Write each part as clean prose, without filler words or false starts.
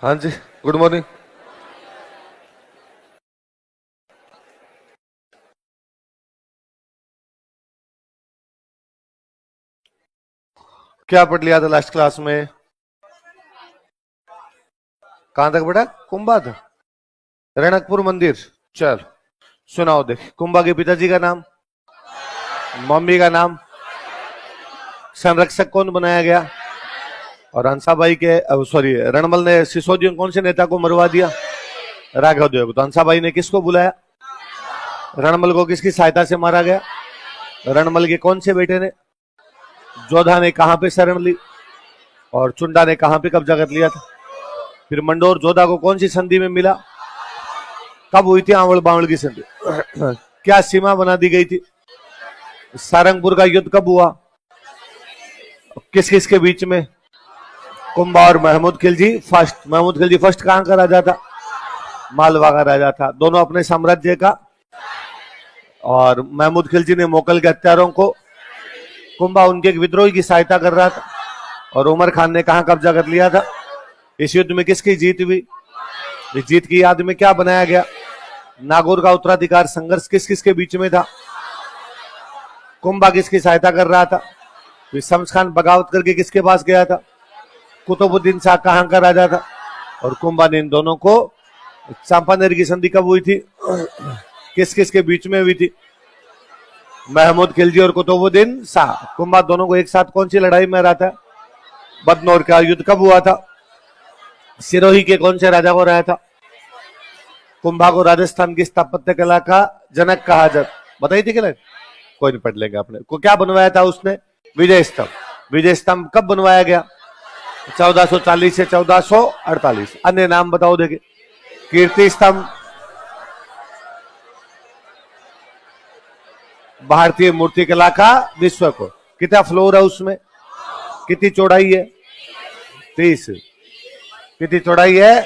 हाँ जी, good morning. क्या पढ़ लिया था लास्ट क्लास में? कहां तक पढ़ा? कुंभा था, रणकपुर मंदिर। चल सुनाओ। देख, कुंभा के पिताजी का नाम, मम्मी का नाम, संरक्षक कौन बनाया गया, और हंसाबाई के सॉरी रणमल ने सिसोदियों कौन से नेता को मरवा दिया? राघव देव को। तो हंसाबाई ने किसको बुलाया? रणमल को किसकी सहायता से मारा गया? रणमल के कौन से बेटे ने? जोधा ने कहां पे शरण ली, और चुंडा ने कहां पे कब्जा कर लिया था? फिर मंडोर जोधा को कौन सी संधि में मिला? कब हुई थी आंवल बावल की संधि? क्या सीमा बना दी गई थी? सारंगपुर का युद्ध कब हुआ? किस किस के बीच में? कुंभा और महमूद खिलजी फर्स्ट। महमूद खिलजी फर्स्ट कहां का राजा था? मालवा का राजा था। दोनों अपने साम्राज्य का। और महमूद खिलजी ने मोगल के हत्यारों को, कुंभा उनके विद्रोही की सहायता कर रहा था। और उमर खान ने कहां कब्जा कर लिया था? इस युद्ध में किसकी जीत हुई? इस जीत की याद में क्या बनाया गया? नागौर का उत्तराधिकार संघर्ष किस किस के बीच में था? कुंभा किसकी सहायता कर रहा था? फिर शम्स खान बगावत करके किसके पास गया था? कुतुबुद्दीन शाह कहां का राजा था? और कुंभा ने इन दोनों को, चांपानेर की संधि कब हुई थी? किस किस के बीच में हुई थी? महमूद खिलजी और कुतुबुद्दीन शाह। कुंभा दोनों को एक साथ कौन सी लड़ाई में हराता है? बदनौर का युद्ध कब हुआ था? सिरोही के कौन से राजा को हराया था? कुंभा को राजस्थान की स्थापत्य कला का जनक कहा जाता, बताई थी कि नहीं? कोई नहीं, पढ़ लेंगे। आपने को क्या बनवाया था उसने? विजय स्तंभ। विजय स्तंभ कब बनवाया गया? 1440 से 1448। अन्य नाम बताओ देखे। कीर्ति स्तंभ, भारतीय मूर्तिकला का विश्व को। कितना फ्लोर है उसमें? कितनी चौड़ाई है? 30। कितनी चौड़ाई है?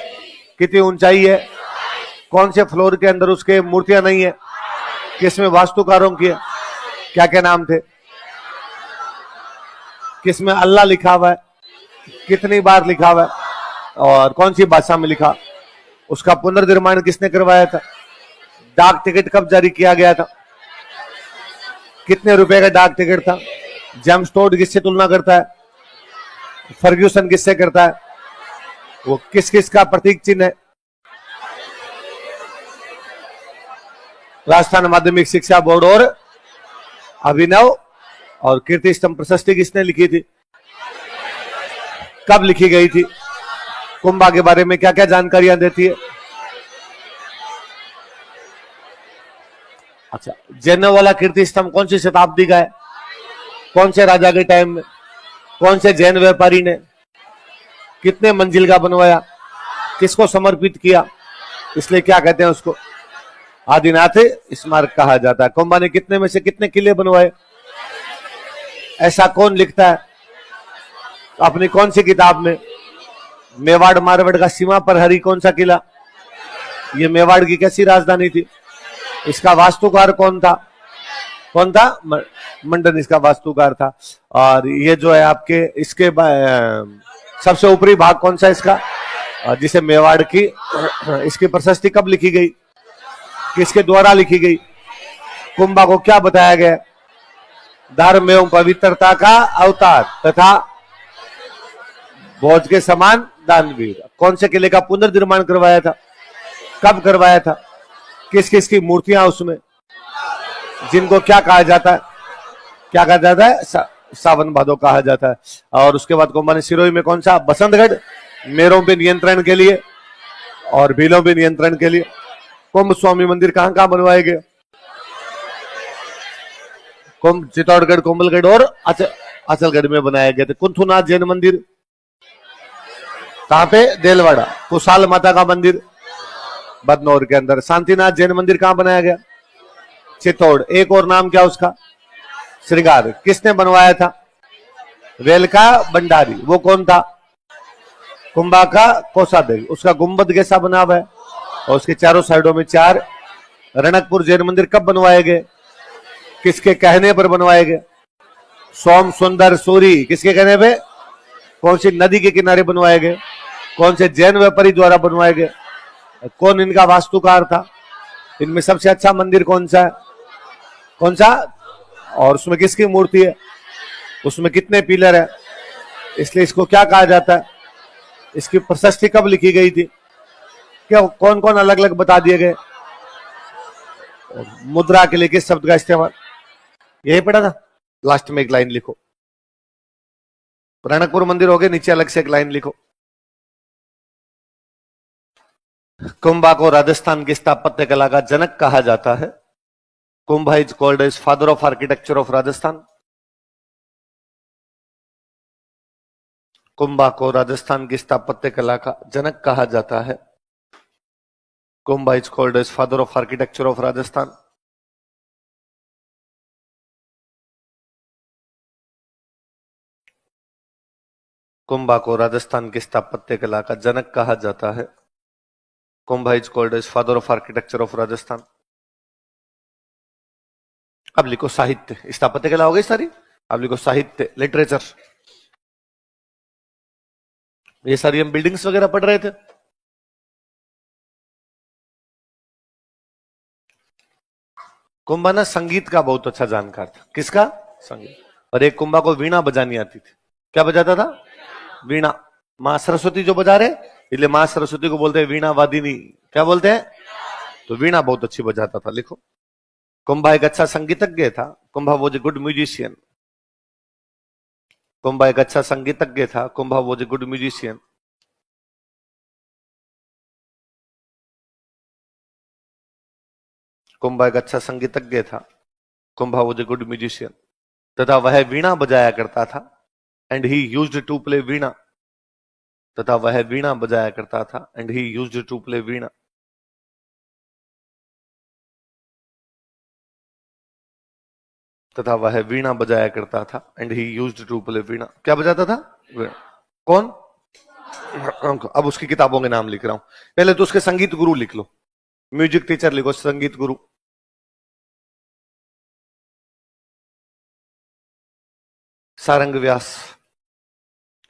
कितनी ऊंचाई है? कौन से फ्लोर के अंदर उसके मूर्तियां नहीं है? किसमें वास्तुकारों की है? क्या क्या नाम थे? किसमें अल्लाह लिखा हुआ है? कितनी बार लिखा हुआ है? और कौन सी भाषा में लिखा? उसका पुनर्निर्माण किसने करवाया था? डाक टिकट कब जारी किया गया था? कितने रुपए का डाक टिकट था? जेम्स टोड किससे तुलना करता है? फर्ग्यूसन किससे करता है? वो किस किस का प्रतीक चिन्ह है? राजस्थान माध्यमिक शिक्षा बोर्ड और अभिनव। और कीर्ति स्तंभ प्रशस्ति किसने लिखी थी? कब लिखी गई थी? कुंभा के बारे में क्या क्या जानकारियां देती है? अच्छा, जैनों वाला कीर्ति स्तंभ कौन सी शताब्दी का है? कौन से राजा के टाइम में? कौन से जैन व्यापारी ने? कितने मंजिल का बनवाया? किसको समर्पित किया? इसलिए क्या कहते हैं उसको? आदिनाथ स्मारक कहा जाता है। कुंभा ने कितने में से कितने किले बनवाए? ऐसा कौन लिखता है अपनी कौन सी किताब में? मेवाड़ मारवाड़ का सीमा पर हरी कौन सा किला? ये मेवाड़ की कैसी राजधानी थी? इसका वास्तुकार कौन था? कौन था? मंडन इसका वास्तुकार था। और ये जो है आपके, इसके सबसे ऊपरी भाग कौन सा इसका, जिसे मेवाड़ की, इसकी प्रशस्ति कब लिखी गई? किसके द्वारा लिखी गई? कुंभा को क्या बताया गया? धर्म एवं पवित्रता का अवतार तथा भोज के समान दानवीर। कौन से किले का पुनर्निर्माण करवाया था? कब करवाया था? किस किस की मूर्तियां उसमें, जिनको क्या कहा जाता है? क्या कहा जाता है? सावन भादो कहा जाता है। और उसके बाद कुंभा ने सिरोही में कौन सा? बसंतगढ़, मेरों पे नियंत्रण के लिए और भीलों पे नियंत्रण के लिए। कुंभ स्वामी मंदिर कहां कहां बनवाए गए? कुंभ, चित्तौड़गढ़, कोमलगढ़ और अचलगढ़ में बनाए गए थे। कुंथुनाथ जैन मंदिर कहां पे? देलवाड़ा। कुशाल माता का मंदिर बदनौर के अंदर। शांतिनाथ जैन मंदिर कहां बनाया गया? चित्तौड़। एक और नाम क्या उसका? श्रृंगार। किसने बनवाया था? वेलका भंडारी। वो कौन था? कुंभा का कोषाध्यक्ष। उसका गुंबद कैसा बना हुआ है? और उसके चारों साइडों में 4। रणकपुर जैन मंदिर कब बनवाए गए? किसके कहने पर बनवाए गए? सोम सुंदर सूरी किसके कहने पे? कौन सी नदी के किनारे बनवाए गए? कौन से जैन व्यापारी द्वारा बनवाए गए? कौन इनका वास्तुकार था? इनमें सबसे अच्छा मंदिर कौन सा है? कौन सा? और उसमें किसकी मूर्ति है? उसमें कितने पिलर है? इसलिए इसको क्या कहा जाता है? इसकी प्रशस्ति कब लिखी गई थी? क्या कौन कौन अलग अलग बता दिए गए? मुद्रा के लिए किस शब्द का इस्तेमाल? यही पढ़ा था। लास्ट में एक लाइन लिखो। रणकपुर मंदिर हो गए, नीचे अलग से एक लाइन लिखो। कुंभा को राजस्थान की स्थापत्य कला का जनक कहा जाता है। Kumbha is called as father of architecture of Rajasthan. Kumbha को राजस्थान की स्थापत्य कला का जनक कहा जाता है। Kumbha is called as father of architecture of Rajasthan. Kumbha को राजस्थान की स्थापत्य कला का जनक कहा जाता है। Kumbha is called as father of architecture of Rajasthan. अब लिखो साहित्य। स्थापत्य कला हो गई सारी। अब लिखो साहित्य, लिटरेचर। ये सारी हम बिल्डिंग्स वगैरह पढ़ रहे थे। कुंभा ना संगीत का बहुत अच्छा जानकार था। किसका? संगीत। और एक कुंभा को वीणा बजानी आती थी। क्या बजाता था? वीणा। मां सरस्वती जो बजा रहे, इसलिए मां सरस्वती को बोलते हैं वीणा वादिनी। क्या बोलते हैं? तो वीणा बहुत अच्छी बजाता था। लिखो, कुंभा एक अच्छा संगीतज्ञ था। Kumbha was a good musician. Kumbha एक अच्छा संगीतज्ञ था। Kumbha was a good musician. Kumbha एक अच्छा संगीतज्ञ था। Kumbha was a good musician. तथा वह वीणा बजाया करता था। And he used to play veena. तथा वह वीणा बजाया करता था। And he used to play veena. तथा वह वीणा बजाया करता था। And he used to play veena. क्या बजाता था? वीणा। कौन? अब उसकी किताबों के नाम लिख रहा हूं। पहले तो उसके संगीत गुरु लिख लो। म्यूजिक टीचर लिखो, संगीत गुरु। सारंग व्यास।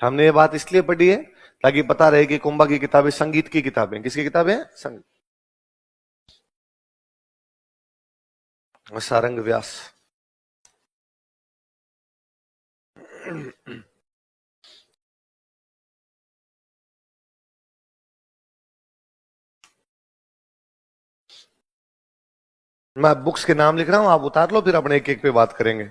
हमने ये बात इसलिए पढ़ी है ताकि पता रहे कि कुंभा की किताबें संगीत की किताबें। किसकी किताबें? संगीत। सारंग व्यास। मैं बुक्स के नाम लिख रहा हूं, आप उतार लो, फिर अपने एक एक पे बात करेंगे।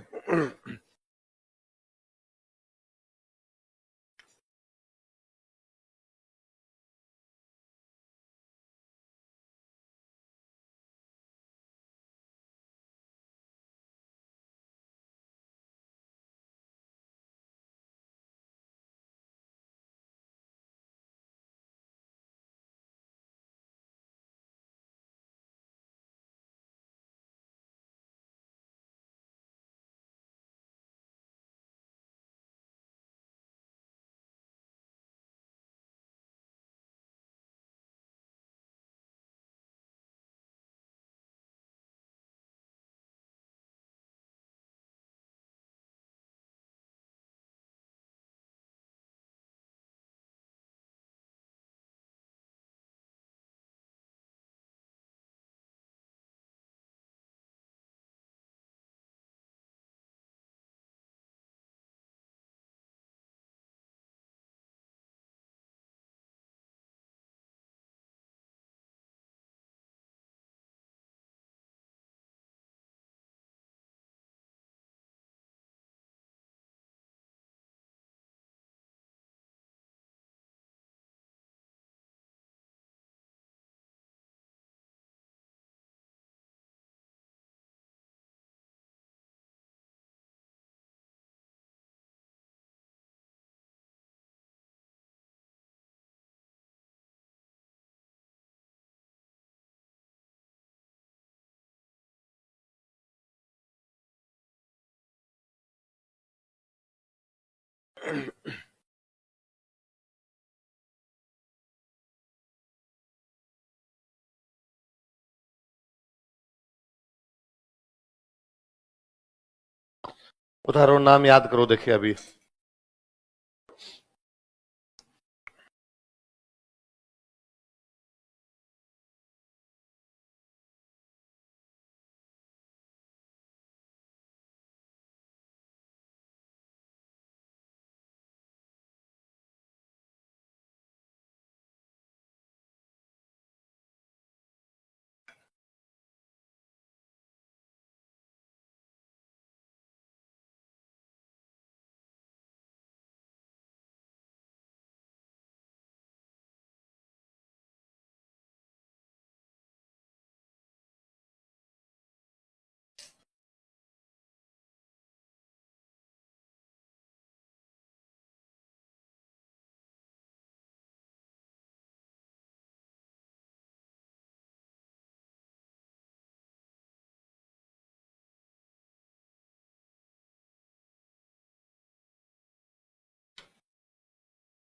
उतारो, नाम याद करो। देखिए अभी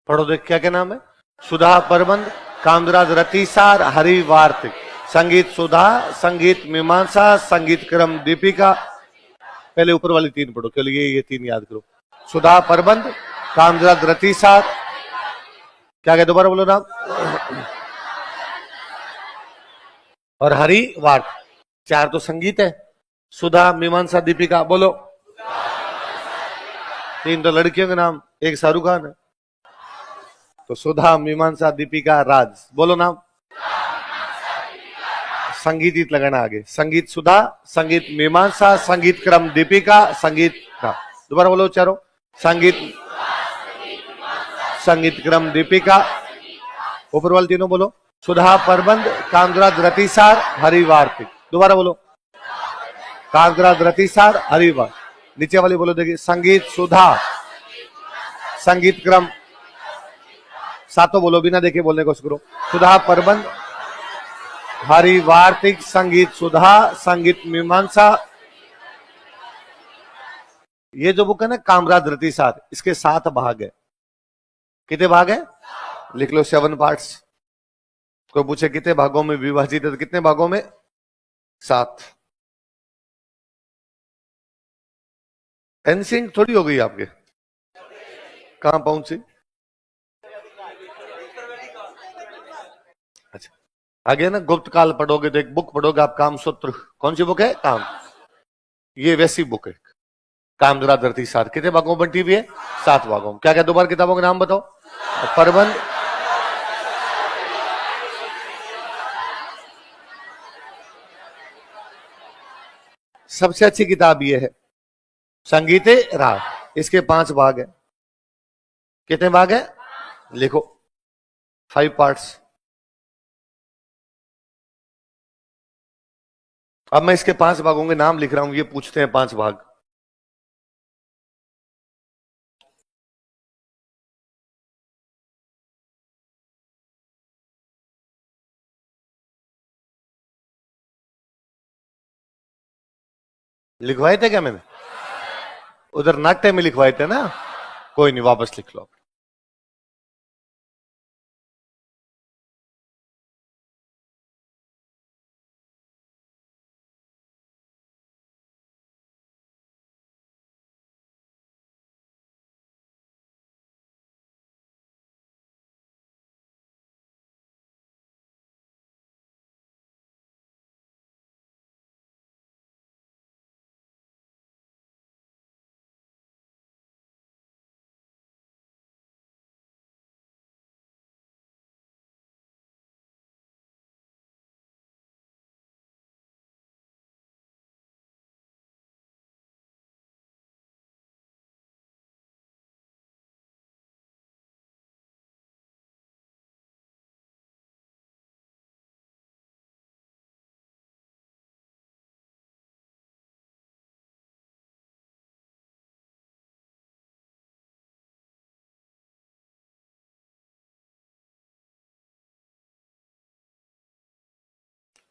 पढ़ो देख, क्या क्या नाम है? सुधा परबंध, कामराज रतिसार, हरि वार्तिक, संगीत सुधा, संगीत मीमांसा, संगीत क्रम दीपिका। पहले ऊपर वाली तीन पढ़ो, केवल ये तीन याद करो। सुधा परबंध, कामराज रतिसार, क्या क्या दोबारा बोलो नाम, और हरि वार्त। चार तो संगीत है, सुधा मीमांसा दीपिका, बोलो। तीन तो लड़कियों के नाम, एक शाहरुख खान है। तो सुधा मीमांसा दीपिका राज, बोलो नाम। संगीत लगाना आगे, संगीत सुधा, संगीत मीमांसा, संगीत क्रम दीपिका, संगीत। दोबारा बोलो चारों, संगीत, संगीत क्रम दीपिका। ऊपर वाले तीनों बोलो, सुधा परबंध, कामराज रतिसार, हरि वार्तिक। दोबारा बोलो, कामराज रतिसार, हरि वार्तिक। नीचे वाली बोलो, देखिए, संगीत सुधा, संगीत क्रम, सातों बोलो, बिना देखे बोलने को करो। सुधा परबंध, हरि वार्तिक, संगीत सुधा, संगीत मीमांसा। ये जो बुक है ना कामराज रतिसार, इसके 7 भाग है। कितने भाग है? लिख लो, 7 पार्ट्स। कोई पूछे कितने भागों में विभाजित है तो कितने भागों में? 7। एंशियंट थोड़ी हो गई आपके, कहां पहुंची? अच्छा, आगे ना गुप्त काल पढ़ोगे तो एक बुक पढ़ोगे आप, काम सूत्र। कौन सी बुक है? काम। ये वैसी बुक है, कामराज रतिसार। कितने भागों में बंटी हुई है? 7 भागों में। क्या क्या दोबारा किताबों के नाम बताओ? परबंध, सबसे अच्छी किताब ये है, संगीते राग। इसके 5 भाग है। कितने भाग है? लिखो, 5 पार्ट्स। अब मैं इसके 5 भागों के नाम लिख रहा हूं, ये पूछते हैं 5 भाग। लिखवाए थे क्या मैंने? उधर नाट्य में लिखवाए थे ना, कोई नहीं, वापस लिख लो।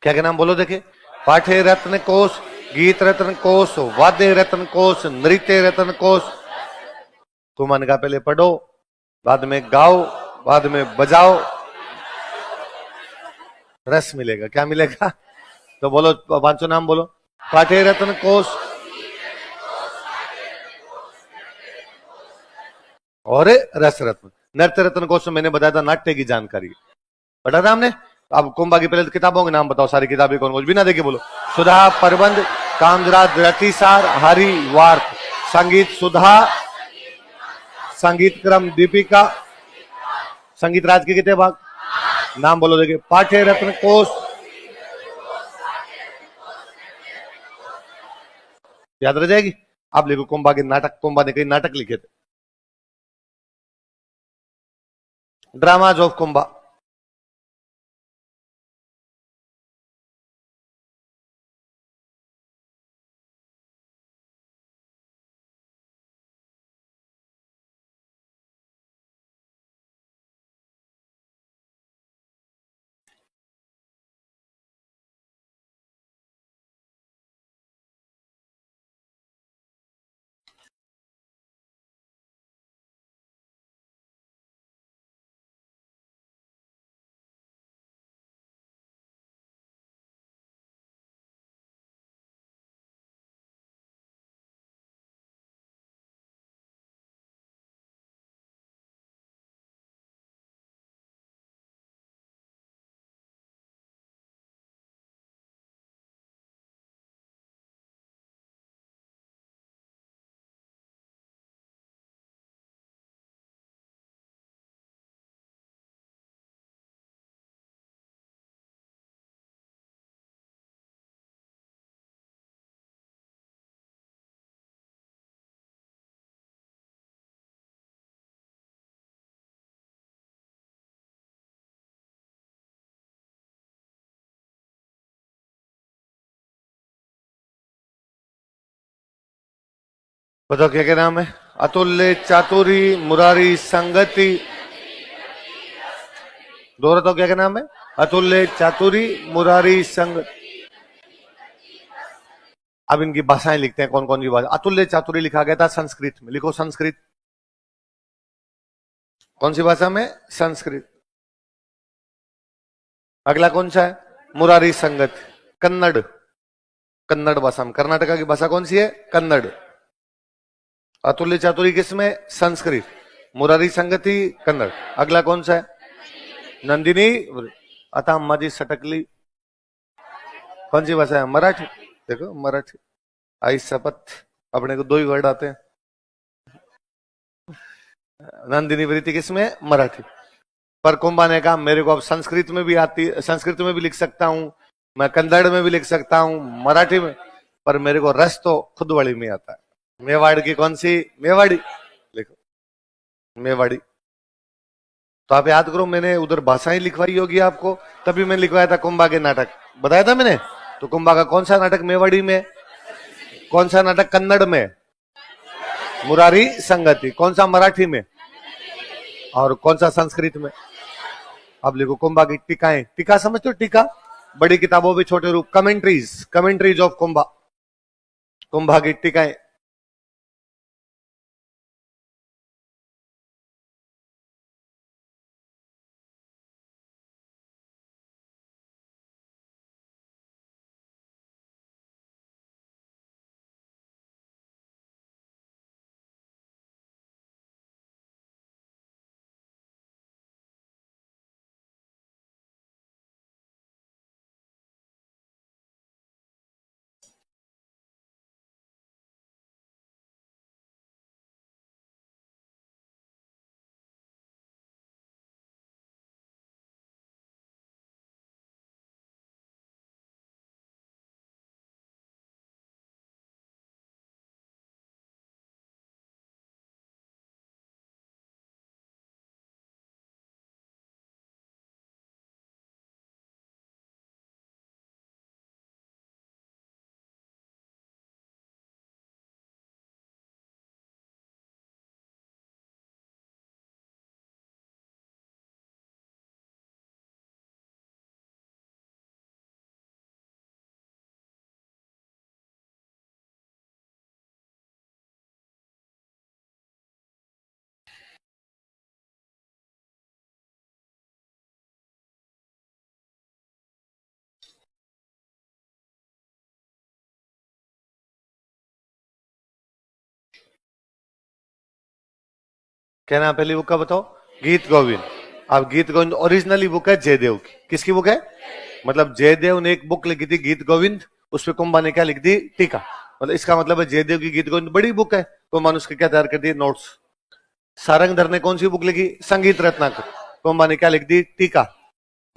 क्या क्या नाम बोलो देखे? पाठे रत्न कोश, गीत रत्न कोश, वाद्य रत्न कोश, नृत्य रत्न कोश। तुम मन का पहले पढ़ो, बाद में गाओ, बाद में बजाओ, रस मिलेगा। क्या मिलेगा? तो बोलो, 5 नाम बोलो। पाठे रत्न कोश, और रस रत्न। नृत्य रत्न कोश मैंने बताया था, नाट्य की जानकारी पढ़ा था हमने। अब कुंभा की पहले किताबों के नाम बताओ, सारी किताबें कौन कौन, बिना देखे बोलो। सुधा परबंध, कामराज रतिसार, हरि वार्त, संगीत सुधा, संगीत क्रम दीपिका। संगीत राज के कितने भाग? नाम बोलो देखिए। पाठ्य रत्न कोश, याद रह जाएगी। आप लिखो कुंभा के नाटक, कुंभा ने कई नाटक लिखे थे, ड्रामाज ऑफ कुंभा। बताओ क्या क्या नाम है? अतुल्य, चातुरी, मुरारी, संगति। दोहरा तो क्या क्या नाम है? अतुल्य, चातुरी, मुरारी, संग। अब इनकी भाषाएं लिखते हैं, कौन कौन सी भाषा। अतुल्य चातुरी लिखा गया था संस्कृत में, लिखो संस्कृत। कौन सी भाषा में? संस्कृत। अगला कौन सा है? मुरारी, संगत, कन्नड़। कन्नड़ भाषा में। कर्नाटका की भाषा कौन सी है? कन्नड़। अतुल्य चातुरी किसमें? संस्कृत। मुरारी, संगति, कन्नड़। अगला कौन सा है? नंदिनी। अतः अम्मा जी सटकली। कौन सी भाषा है? मराठी। देखो मराठी। आई शपथ, अपने को दो ही वर्ड आते हैं। नंदिनी वृत्ति किसमें? मराठी। पर कुंभा ने कहा मेरे को अब संस्कृत में भी आती, संस्कृत में भी लिख सकता हूं, मैं कन्नड़ में भी लिख सकता हूं, मराठी में, पर मेरे को रस तो खुद वाली में आता है। मेवाड़ की कौन सी? मेवाड़ी। लिखो मेवाड़ी। तो आप याद करो, मैंने उधर भाषाएं लिखवाई होगी आपको, तभी मैंने लिखवाया था कुंभा के नाटक, बताया था मैंने। तो कुंभा का कौन सा नाटक मेवाड़ी में? कौन सा नाटक कन्नड़ में? मुरारी, संगति। कौन सा मराठी में? और कौन सा संस्कृत में? अब लिखो कुंभा की टीकाएं। टीका समझते हो? टीका बड़ी किताबों में छोटे रूप, commentaries, commentaries of Kumbha. Kumbha की टीकाएं। क्या नाम पहली बुक का बताओ? गीत गोविंद। अब गीत गोविंद ओरिजिनली बुक है जयदेव की। किसकी बुक है? मतलब जयदेव ने एक बुक लिखी थी गीत गोविंद, उस पर कुंभा ने क्या लिख दी? टीका। मतलब इसका मतलब है जयदेव की गीत गोविंद बड़ी बुक है, कुंभा ने उसके क्या तैयार कर दिए? नोट्स। सारंगधर ने कौन सी बुक लिखी? संगीत रत्नाकर। कुंभा ने क्या लिख दी? टीका।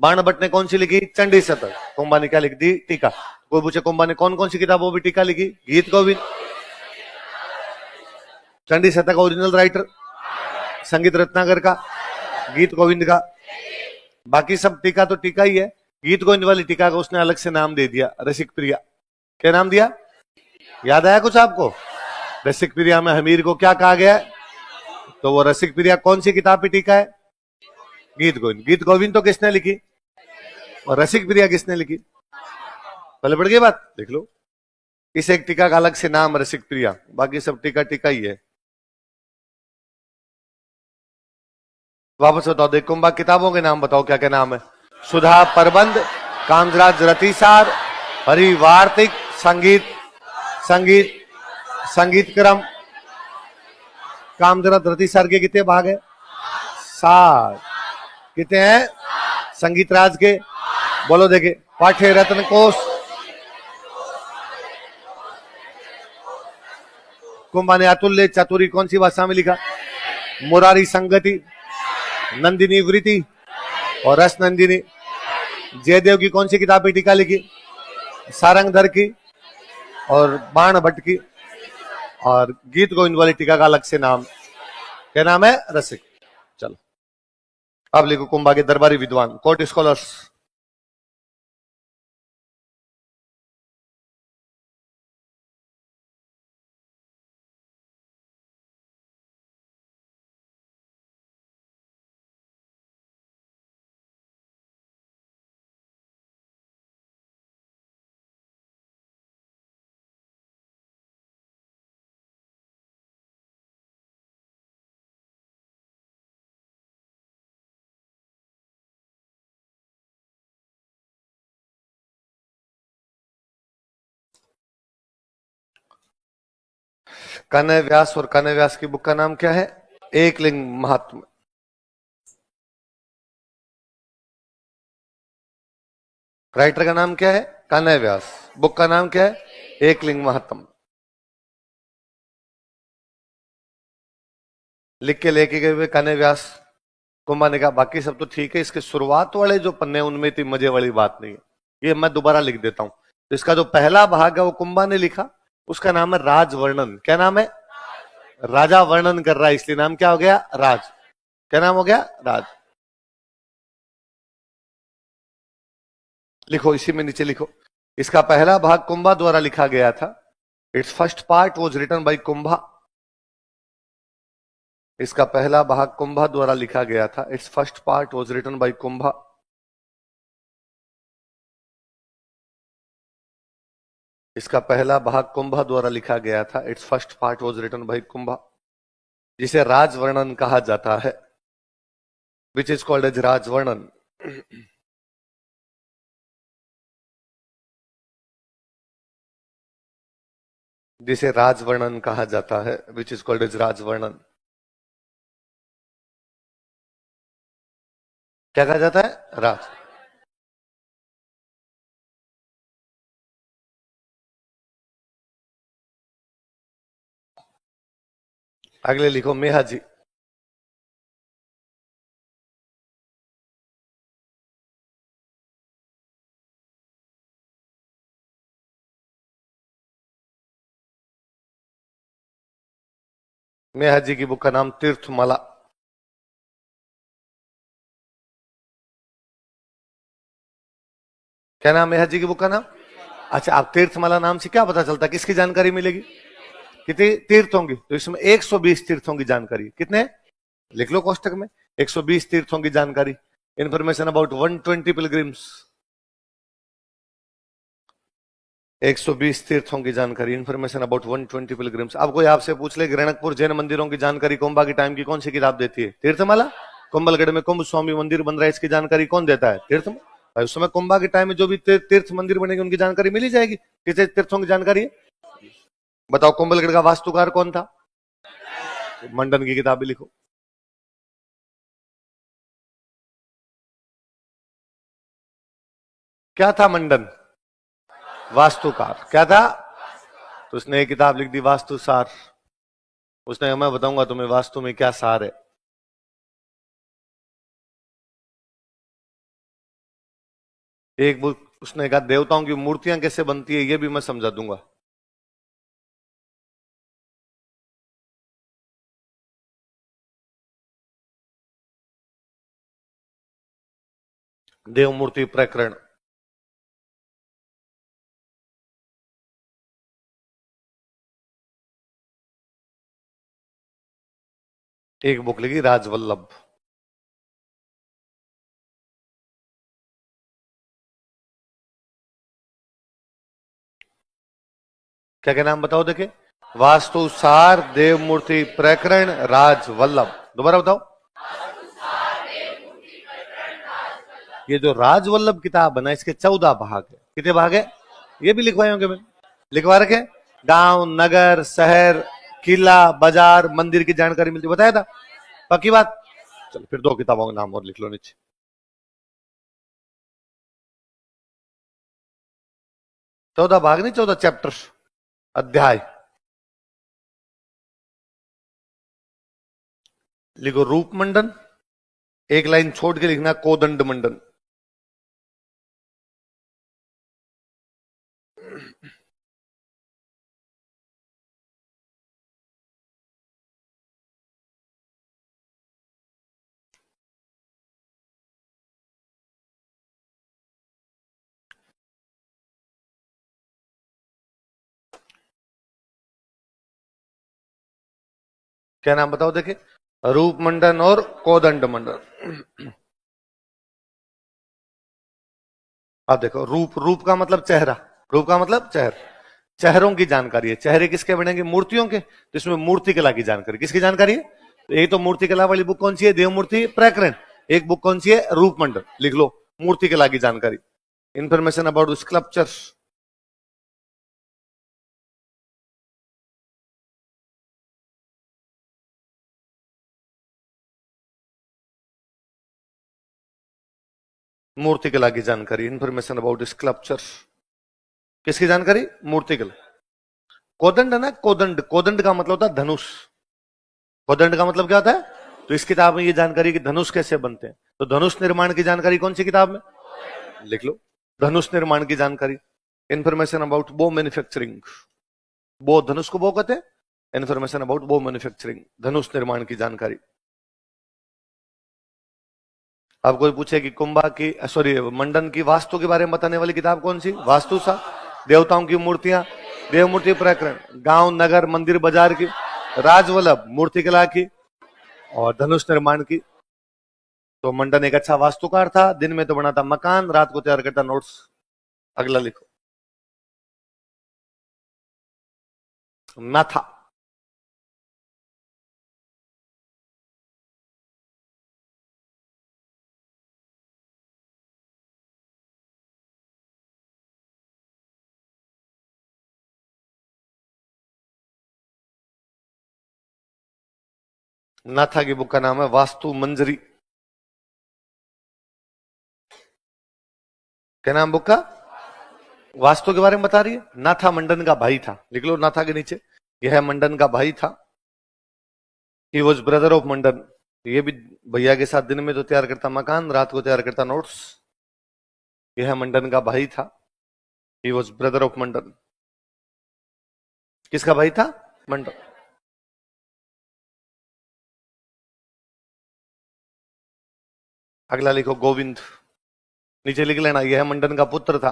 बाण भट्ट ने कौन सी लिखी? चंडी शतक। कुंभा ने क्या लिख दी? टीका। कोई पूछे कुंभा ने कौन कौन सी किताबों पर टीका लिखी? गीत गोविंद, चंडी शतक ओरिजिनल राइटर, संगीत रत्नाकर का, गीत गोविंद का। बाकी सब टीका तो टीका ही है। गीत गोविंद वाली टीका को उसने अलग से नाम दे दिया, रसिक प्रिया। क्या नाम दिया? याद आया कुछ आपको? रसिक प्रिया में हमीर को क्या कहा गया है? तो वो रसिक प्रिया कौन सी किताब पे टीका है? गीत गोविंद। गीत गोविंद तो किसने लिखी? और रसिक प्रिया किसने लिखी? पहले पड़ गई बात, देख लो। इस एक टीका का अलग से नाम रसिक प्रिया, बाकी सब टीका टीका ही है। वापस बताओ, देख कुंभा किताबों के नाम बताओ क्या क्या नाम है? सुधा प्रबंध, कामराज रतिसार, हरिवार्तिक, संगीत, संगीत, संगीत क्रम। कामधरा रतिसार के कितने भाग है? 7। कितने हैं? संगीत राज के बोलो देखे। पाठ्य रत्न कोश। कुंभा ने अतुल्य चातुरी कौन सी भाषा में लिखा? मुरारी, संगति, नंदिनी वृत्ति और रस नंदिनी। जयदेव की कौन सी किताब पे टीका लिखी? सारंगधर की और बाण भट्ट की। और गीत गोविंद वाली टीका का अलग से नाम, क्या नाम है? रसिक। चलो अब लिखो कुंभा के दरबारी विद्वान, कोर्ट स्कॉलर्स। कन्हैया व्यास और कन्हैया व्यास की बुक का नाम क्या है? एकलिंग महात्म्य। राइटर का नाम क्या है? कन्हैया व्यास। बुक का नाम क्या है? एकलिंग महात्म्य। लिख के लेके गए हुए कन्हैया व्यास। कुंभा ने कहा बाकी सब तो ठीक है, इसके शुरुआत वाले जो पन्ने उनमें इतनी मजे वाली बात नहीं है, ये मैं दोबारा लिख देता हूं। तो इसका जो पहला भाग है वो कुंभा ने लिखा, उसका नाम है राजवर्णन। क्या नाम है? राजा वर्णन कर रहा है, इसलिए नाम क्या हो गया? राज। क्या नाम हो गया? राज। लिखो, इसी में नीचे लिखो, इसका पहला भाग कुंभा द्वारा लिखा गया था। It's first part was written by Kumbha. इसका पहला भाग कुंभा द्वारा लिखा गया था। It's first part was written by Kumbha. इसका पहला भाग कुंभा द्वारा लिखा गया था। It's first part was written by Kumbha, जिसे राजवर्णन कहा जाता है, which is called as Rajvarnan. जिसे राजवर्णन कहा जाता है, which is called as Rajvarnan. क्या कहा जाता है? राज। अगले लिखो मेहा जी। मेहा जी की बुक का नाम तीर्थमाला। क्या नाम मेहा जी की बुक का नाम? अच्छा, आप तीर्थमाला नाम से क्या पता चलता, किसकी जानकारी मिलेगी? कितने तीर्थों की? तो इसमें 120 तीर्थों की जानकारी। कितने? लिख लो कोष्टक में, 120 तीर्थों की जानकारी। Information about 120 pilgrims. 120 तीर्थों की जानकारी, इंफॉर्मेशन अबाउट 120 पिलग्रिम्स। अब कोई आपसे पूछ ले रणकपुर जैन मंदिरों की जानकारी कुंभा के टाइम की कौन सी किताब देती है? तीर्थमाला। कुंभलगढ़ में कुंभ स्वामी मंदिर बन रहा है, इसकी जानकारी कौन देता है? तीर्थमाला। भाई उस समय कुंभा के टाइम में जो भी तीर्थ मंदिर बनेंगे उनकी जानकारी मिल ही जाएगी। किसे तीर्थों की जानकारी है? बताओ, कुंभलगढ़ का वास्तुकार कौन था? मंडन की किताबें लिखो। क्या था मंडन? वास्तुकार। क्या था? तो उसने एक किताब लिख दी वास्तु सार। उसने, मैं बताऊंगा तुम्हें वास्तु में क्या सार है। एक बुक उसने कहा देवताओं की मूर्तियां कैसे बनती है, ये भी मैं समझा दूंगा। देव मूर्ति प्रकरण। एक बुक लिखी राजवल्लभ। क्या क्या नाम बताओ देखे? वास्तु सार, देव मूर्ति प्रकरण, राजवल्लभ। दोबारा बताओ। ये जो राजवल्लभ किताब बना, इसके 14 भाग है। कितने भाग है? ये भी लिखवाए होंगे मैंने, लिखवा रखे। गांव, नगर, शहर, किला, बाजार, मंदिर की जानकारी मिलती, बताया था। पक्की बात? चलो फिर 2 किताबों के नाम और लिख लो नीचे। 14 भाग नहीं, 14 चैप्टर, अध्याय। लिखो रूप मंडन। एक लाइन छोड़ के लिखना कोदंड मंडन। क्या नाम बताओ देखे? रूप मंडन और कोदंड मंडन। अब देखो, रूप, रूप का मतलब चेहरा, रूप का मतलब चेहरा, चेहरों की जानकारी है। चेहरे किसके बनेंगे? मूर्तियों के। तो इसमें मूर्ति कला की जानकारी, किसकी जानकारी है? तो एक तो मूर्ति कला वाली बुक कौन सी है? देव मूर्ति प्रकरण। एक बुक कौन सी है? रूप मंडल। लिख लो मूर्ति कला की जानकारी, इंफॉर्मेशन अबाउट स्कल्पचर्स। मूर्तिकला की जानकारी, इंफॉर्मेशन अबाउट स्कल्पचर। किसकी जानकारी? मूर्तिकला। कोदंड है ना, कोदंड, कोदंड का मतलब होता है धनुष। कोदंड का मतलब क्या होता है? तो इस किताब में ये जानकारी कि धनुष कैसे बनते हैं, तो धनुष निर्माण की जानकारी कौन सी किताब में? लिख लो, धनुष निर्माण की जानकारी। इंफॉर्मेशन अबाउट बो मैन्युफैक्चरिंग। बो, धनुष को बो कहते हैं। इंफॉर्मेशन अबाउट बो मैन्युफैक्चरिंग, धनुष निर्माण की जानकारी। अब कोई पूछे कि कुंभा की, सॉरी, मंडन की वास्तु के बारे में बताने वाली किताब कौन सी? वास्तु सा। देवताओं की मूर्तियां, देव मूर्ति प्रकरण। गांव, नगर, मंदिर, बाजार की। राजवल्लभ, मूर्तिकला की और धनुष निर्माण की। तो मंडन एक अच्छा वास्तुकार था, दिन में तो बनाता मकान, रात को तैयार करता नोट्स। अगला लिखो, नाथा। नाथा की बुक का नाम है वास्तु मंजरी। क्या नाम बुक का? वास्तु के बारे में बता रही है। नाथा मंडन का भाई था, लिख लो नाथा के नीचे, यह मंडन का भाई था। ही वॉज ब्रदर ऑफ मंडन। ये भी भैया के साथ दिन में तो तैयार करता मकान, रात को तैयार करता नोट्स। यह मंडन का भाई था। ही वॉज ब्रदर ऑफ मंडन। किसका भाई था? मंडन। अगला लिखो, गोविंद। नीचे लिख लेना, यह मंडन का पुत्र था।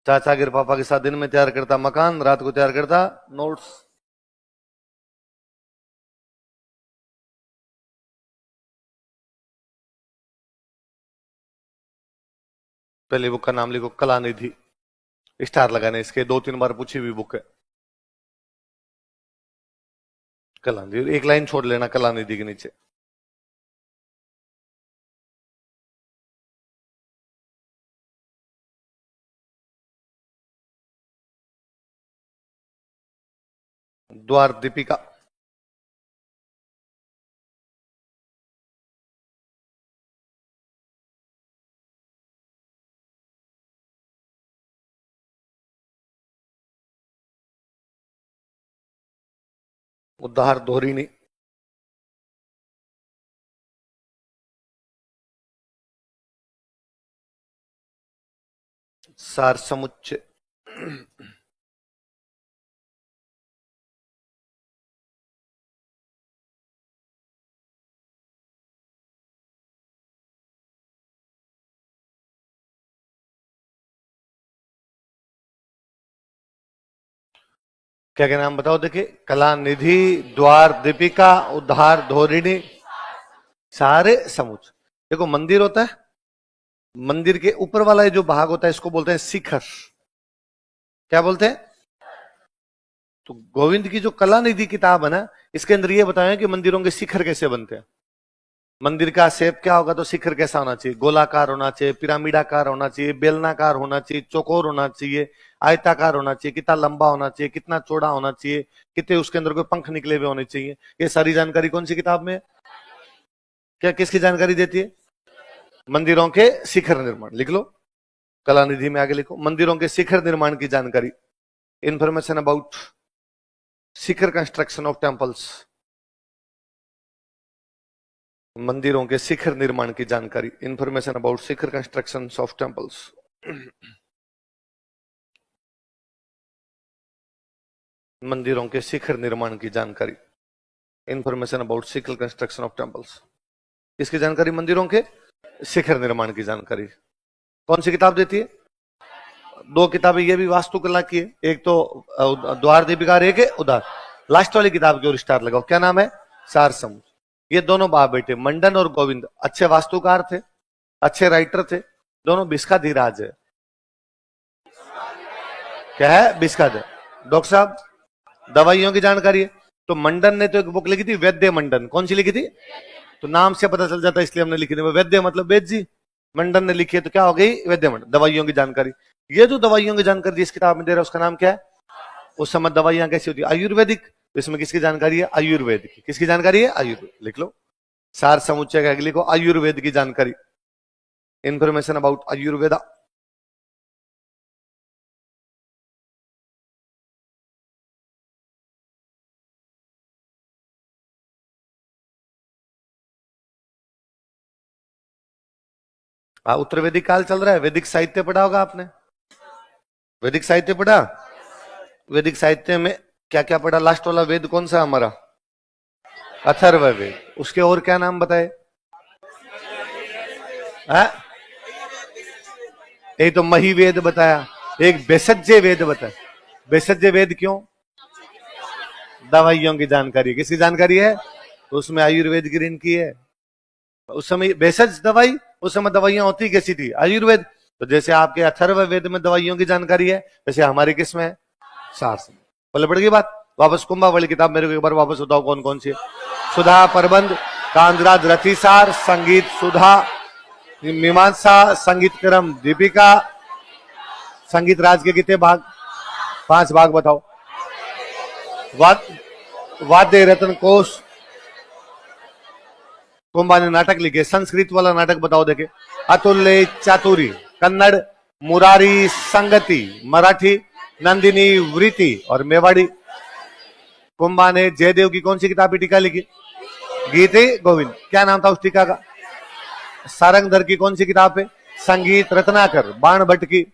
चाचा गिर पापा के साथ दिन में तैयार करता मकान, रात को तैयार करता नोट्स। पहली बुक का नाम लिखो, कलानिधि। स्टार लगाने इसके, 2-3 बार पूछी हुई बुक है कलानिधि। एक लाइन छोड़ लेना कलानिधि के नीचे। द्वार दीपिका। उद्धार धोरिणी। सार समुच्चय। क्या क्या नाम बताओ? देखिए, कलानिधि, द्वार दीपिका, उद्धार धोरिणी, सारे समुच। देखो, मंदिर होता है, मंदिर के ऊपर वाला जो भाग होता है इसको बोलते हैं शिखर। क्या बोलते हैं? तो गोविंद की जो कलानिधि किताब है ना, इसके अंदर ये बताया कि मंदिरों के शिखर कैसे बनते हैं। मंदिर का शेप क्या होगा, तो शिखर कैसा होना चाहिए? गोलाकार होना चाहिए, पिरामिडाकार होना चाहिए, बेलनाकार होना चाहिए, चौकोर होना चाहिए, आयताकार होना चाहिए, कितना लंबा होना चाहिए, कितना चौड़ा होना चाहिए, कितने उसके अंदर कोई पंख निकले हुए होने चाहिए। ये सारी जानकारी कौन सी किताब में है? क्या किसकी जानकारी देती है? मंदिरों के शिखर निर्माण। लिख लो, कलानिधि में आगे लिखो, मंदिरों के शिखर निर्माण की जानकारी। Information about Shikhar construction of temples. मंदिरों के शिखर निर्माण की जानकारी। Information about Shikhar construction of temples. मंदिरों के शिखर निर्माण की जानकारी। Information about Shikhar construction of temples. इसकी जानकारी मंदिरों के शिखर निर्माण की जानकारी। कौन सी किताब देती है? 2 किताबें, ये भी वास्तुकला की है, एक तो द्वार दीपिका, एक है उद्धार। लास्ट वाली किताब की ओर स्टार लगाओ, क्या नाम है? सार समुच। ये दोनों बाप बेटे मंडन और गोविंद अच्छे वास्तुकार थे, अच्छे राइटर थे, दोनों बिस्काधीराज है। क्या है? बिस्काध। डॉक्टर साहब, दवाइयों की जानकारी है। तो मंडन ने तो एक बुक लिखी थी, वैद्य मंडन। कौन सी लिखी थी? तो नाम से पता चल जाता है, इसलिए हमने लिखी थी। वैद्य मतलब वेद जी, मंडन ने लिखी है तो क्या हो गई? वैद्य मंडन। दवाइयों की जानकारी। ये जो दवाइयों की जानकारी जिस किताब में दे रहा है उसका नाम क्या है? उस समय दवाइयां कैसी होती है? आयुर्वेदिक। तो इसमें किसकी जानकारी है? आयुर्वेद की। किसकी जानकारी है? आयुर्वेद। लिख लो, सार समुच्चय का लिखो, आयुर्वेद की जानकारी। information about Ayurveda. हाँ, उत्तर वैदिक काल चल रहा है। वैदिक साहित्य पढ़ा होगा आपने, वैदिक साहित्य पढ़ा। वैदिक साहित्य में क्या क्या पढ़ा? लास्ट वाला वेद कौन सा हमारा? अथर्व वेद। उसके और क्या नाम बताए? एक तो मही वेद बताया, एक भेषज वेद बताया। भेषज वेद क्यों? दवाइयों की जानकारी। किसकी जानकारी है? तो उसमें आयुर्वेद की ऋण की है। उस समय भेषज दवाई, उस समय दवाइयां होती कैसी थी? आयुर्वेद। तो जैसे आपके अथर्व वेद में दवाइयों की जानकारी है, वैसे हमारी किस में है? शास्त्र में। बोले पड़ गई बात। वापस कुंभावली किताब मेरे को एक बार वापस बताओ कौन कौन सी है। सुधा प्रबंध, कांधराज रतिसार, संगीत सुधा, मीमांसा, संगीत क्रम दीपिका। संगीत राज के कितने भाग? 5 भाग बताओ। वाद्य रत्न कोश। कुंभा ने नाटक लिखे। संस्कृत वाला नाटक बताओ देखे। अतुल्य चातुरी, कन्नड़ मुरारी संगति, मराठी नंदिनी वृत्ति और मेवाड़ी। कुंभा ने जयदेव की कौन सी किताब की टीका लिखी? गीते गोविंद। क्या नाम था उस टीका का? सारंगधर की कौन सी किताब पे? संगीत रत्नाकर, बाण भट्ट की।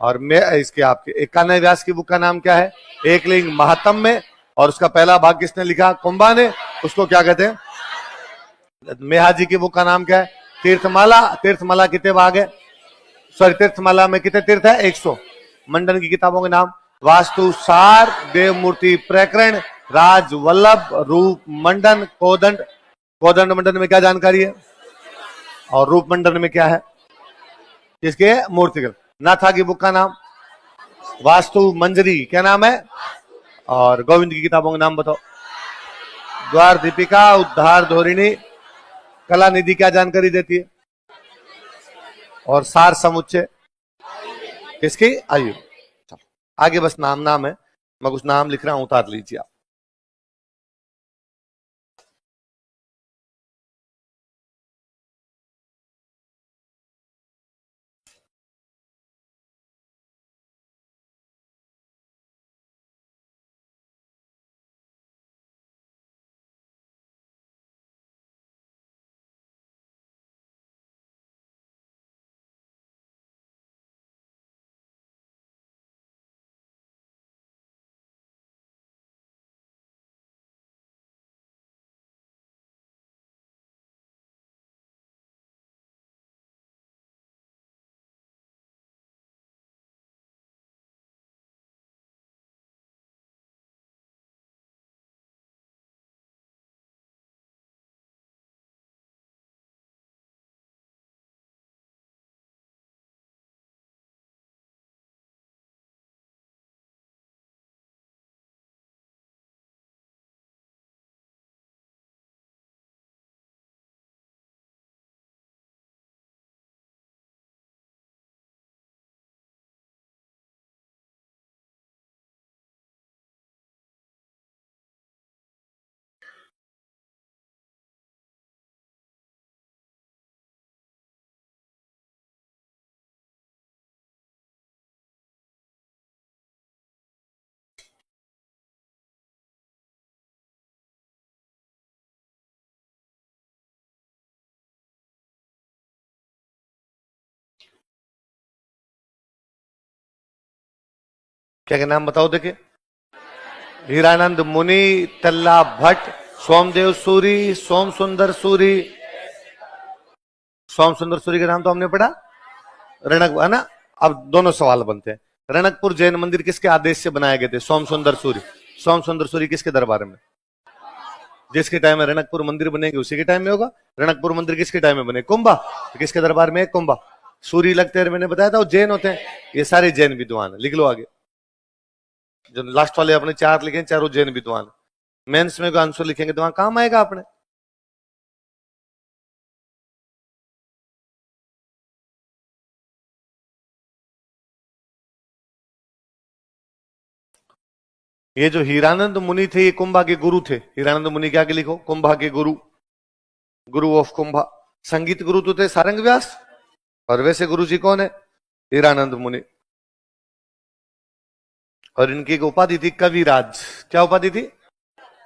और मैं इसके आपके एक कान्हा व्यास की बुक का नाम क्या है? एकलिंग महात्म में। और उसका पहला भाग किसने लिखा? कुंभा ने। उसको क्या कहते हैं? मेहा जी की बुक का नाम क्या है? तीर्थमाला। तीर्थमाला कितने भाग है? सॉरी, तीर्थमाला में कितने तीर्थ है? 100। मंडन की किताबों के नाम? वास्तु सार, देव मूर्ति प्रकरण, राज वल्लभ, रूप मंडन, कोदंड। कोदंड मंडन में क्या जानकारी है? और रूप मंडन में क्या है? किसके? मूर्तिगत। नाथा की बुक का नाम? वास्तु मंजरी। क्या नाम है? और गोविंद की किताबों के नाम बताओ। द्वार दीपिका, उद्धार धोरिणी, कला निधि क्या जानकारी देती है? और सार समुच्चय किसकी? आयु। आगे बस नाम नाम है, मैं कुछ नाम लिख रहा हूं, उतार लीजिए आप। क्या नाम बताओ देखे। हीरानंद मुनि, तल्ला भट्ट, सोमदेव सूरी, सोम सुंदर सूरी। सोम सुंदर सूरी का नाम तो हमने पढ़ा। रणक है ना। अब दोनों सवाल बनते हैं। रणकपुर जैन मंदिर किसके आदेश से बनाए गए थे? सोम सुंदर सूरी। सोम सुंदर सूरी किसके दरबार में? जिसके टाइम में रणकपुर मंदिर बनेंगे उसी के टाइम में होगा। रणकपुर मंदिर किसके टाइम में बने? कुंभा। तो किसके दरबार में? कुंभा। सूरी लगते हैं, मैंने बताया था वो जैन होते हैं। ये सारे जैन विद्वान है। लिख लो आगे। जो लास्ट वाले अपने 4 लिखे, चारों जैन विद्वान। मेंस में आंसर लिखेंगे तो वहां काम आएगा अपने। ये जो हीरानंद मुनि थे, ये कुंभा के गुरु थे। हीरानंद मुनि क्या के लिखो? कुंभा के गुरु, गुरु ऑफ कुंभा। संगीत गुरु तो थे सारंग व्यास, और वैसे गुरु जी कौन है? हीरानंद मुनि। और इनकी एक उपाधि थी कविराज। क्या उपाधि थी?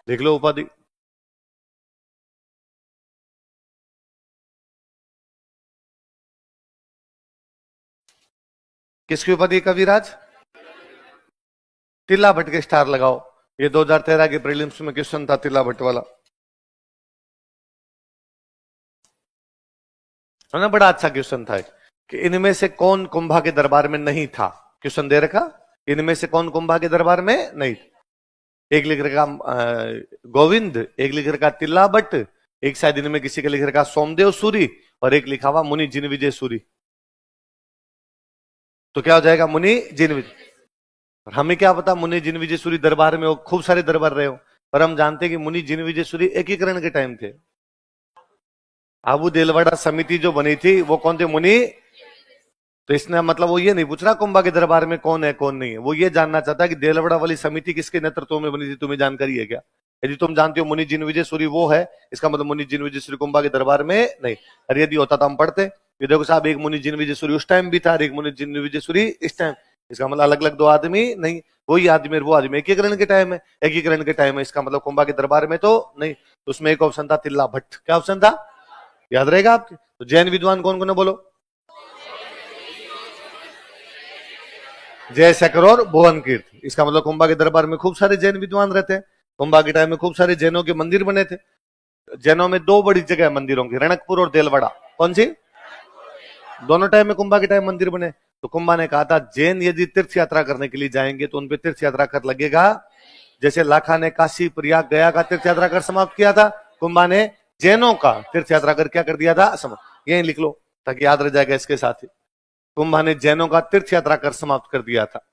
देख लो उपाधि। किसकी उपाधि कविराज? तिल्ला भट्ट के स्टार लगाओ। ये 2013 के प्रीलिम्स में क्वेश्चन था तिल्ला भट्ट वाला, है ना? बड़ा अच्छा क्वेश्चन था कि इनमें से कौन कुंभा के दरबार में नहीं था। क्वेश्चन दे रखा, इनमें से कौन कुंभा के दरबार में नहीं। एक लिख रखा गोविंद, एक लिख रखा तिल्ला भट्ट, एक शायद इनमें किसी का लिख रखा सोमदेव सूरी, और एक लिखा हुआ मुनि जिन विजय सूरी। तो क्या हो जाएगा? मुनि जिन विजय। और हमें क्या पता मुनि जिन विजय सूरी दरबार में हो, खूब सारे दरबार रहे हो, पर हम जानते हैं कि मुनि जिन विजय सूरी एकीकरण के टाइम थे। आबू देलवाड़ा समिति जो बनी थी वो कौन थे? मुनि। तो इसने मतलब वो ये नहीं पूछ रहा कुंभा के दरबार में कौन है कौन नहीं है, वो ये जानना चाहता है कि देलवाड़ा वाली समिति किसके नेतृत्व में बनी थी, तुम्हें जानकारी है क्या? यदि तुम जानते हो मुनि जिन विजय सूरी वो है, इसका मतलब मुनि जिन विजय सूरी कुंभा के दरबार में नहीं। अरे यदि होता तो हम पढ़ते, ये देखो साहब, एक मुनि जिन विजय सूरी उस टाइम भी था और एक मुनि जिन विजय सूरी इस टाइम। इसका मतलब अलग अलग दो आदमी नहीं, वही आदमी और वो आदमी एकीकरण के टाइम है, एकीकरण के टाइम है, इसका मतलब कुंभा के दरबार में तो नहीं। तो उसमें एक ऑप्शन था तिल्ला भट्ट। क्या ऑप्शन था? याद रहेगा आपके? तो जैन विद्वान कौन कौन है बोलो? जयशेखर और भुवन कीर्त। इसका मतलब कुंभा के दरबार में खूब सारे जैन विद्वान रहते हैं। कुंभा के टाइम में खूब सारे जैनों के मंदिर बने थे। जैनों में दो बड़ी जगह है मंदिरों की, रणकपुर और देलवाड़ा। कौन सी? दोनों टाइम में कुंभा के टाइम मंदिर बने। तो कुंभा ने कहा था जैन यदि तीर्थ यात्रा करने के लिए जाएंगे तो उनपे तीर्थ यात्रा कर लगेगा। जैसे लाखा ने काशी प्रयाग गया का तीर्थ यात्रा कर समाप्त किया था, कुंभा ने जैनों का तीर्थ यात्रा कर क्या कर दिया था? समाप्त। यही लिख लो ताकि याद रह जाएगा इसके साथ ही। कुंभा ने जैनों का तीर्थ यात्रा कर समाप्त कर दिया था।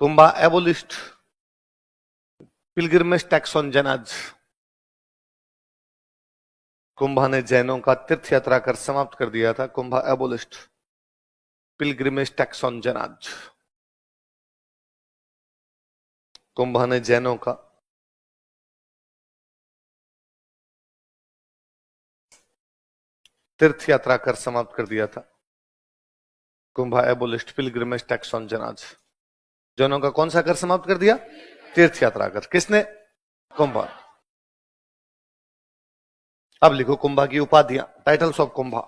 Kumbha abolished pilgrimage tax on Jains. Kumbha ने जैनों का तीर्थ यात्रा कर समाप्त कर दिया था। Kumbha abolished pilgrimage tax on Jains. Kumbha ने जैनों का तीर्थ यात्रा कर समाप्त कर दिया था। Kumbha abolished pilgrimage tax on Jains. जैनों का कौन सा कर समाप्त कर दिया? तीर्थ यात्रा कर। किसने? कुंभा। अब लिखो कुंभा की उपाधियां, टाइटल्स ऑफ कुंभा।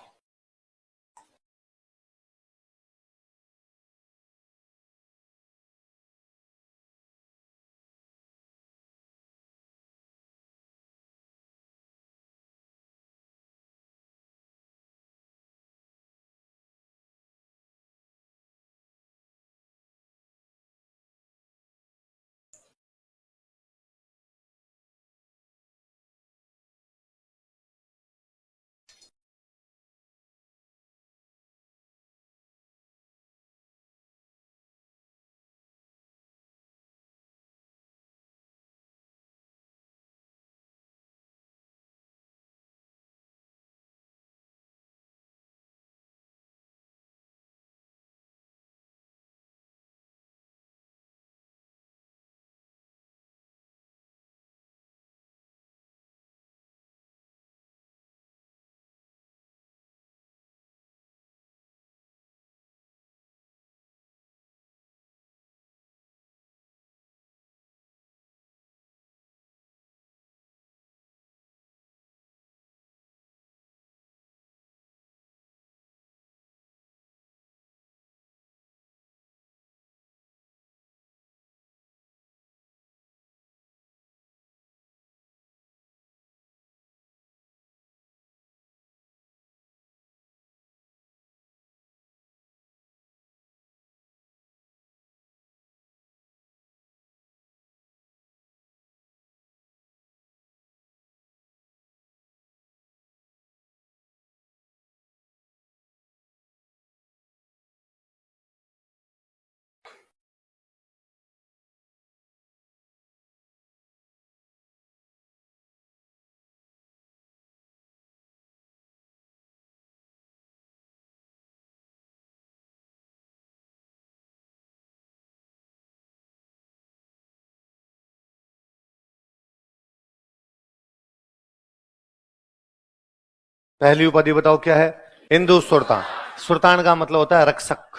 पहली उपाधि बताओ क्या है? हिंदू सुल्तान। सुल्तान का मतलब होता है रक्षक।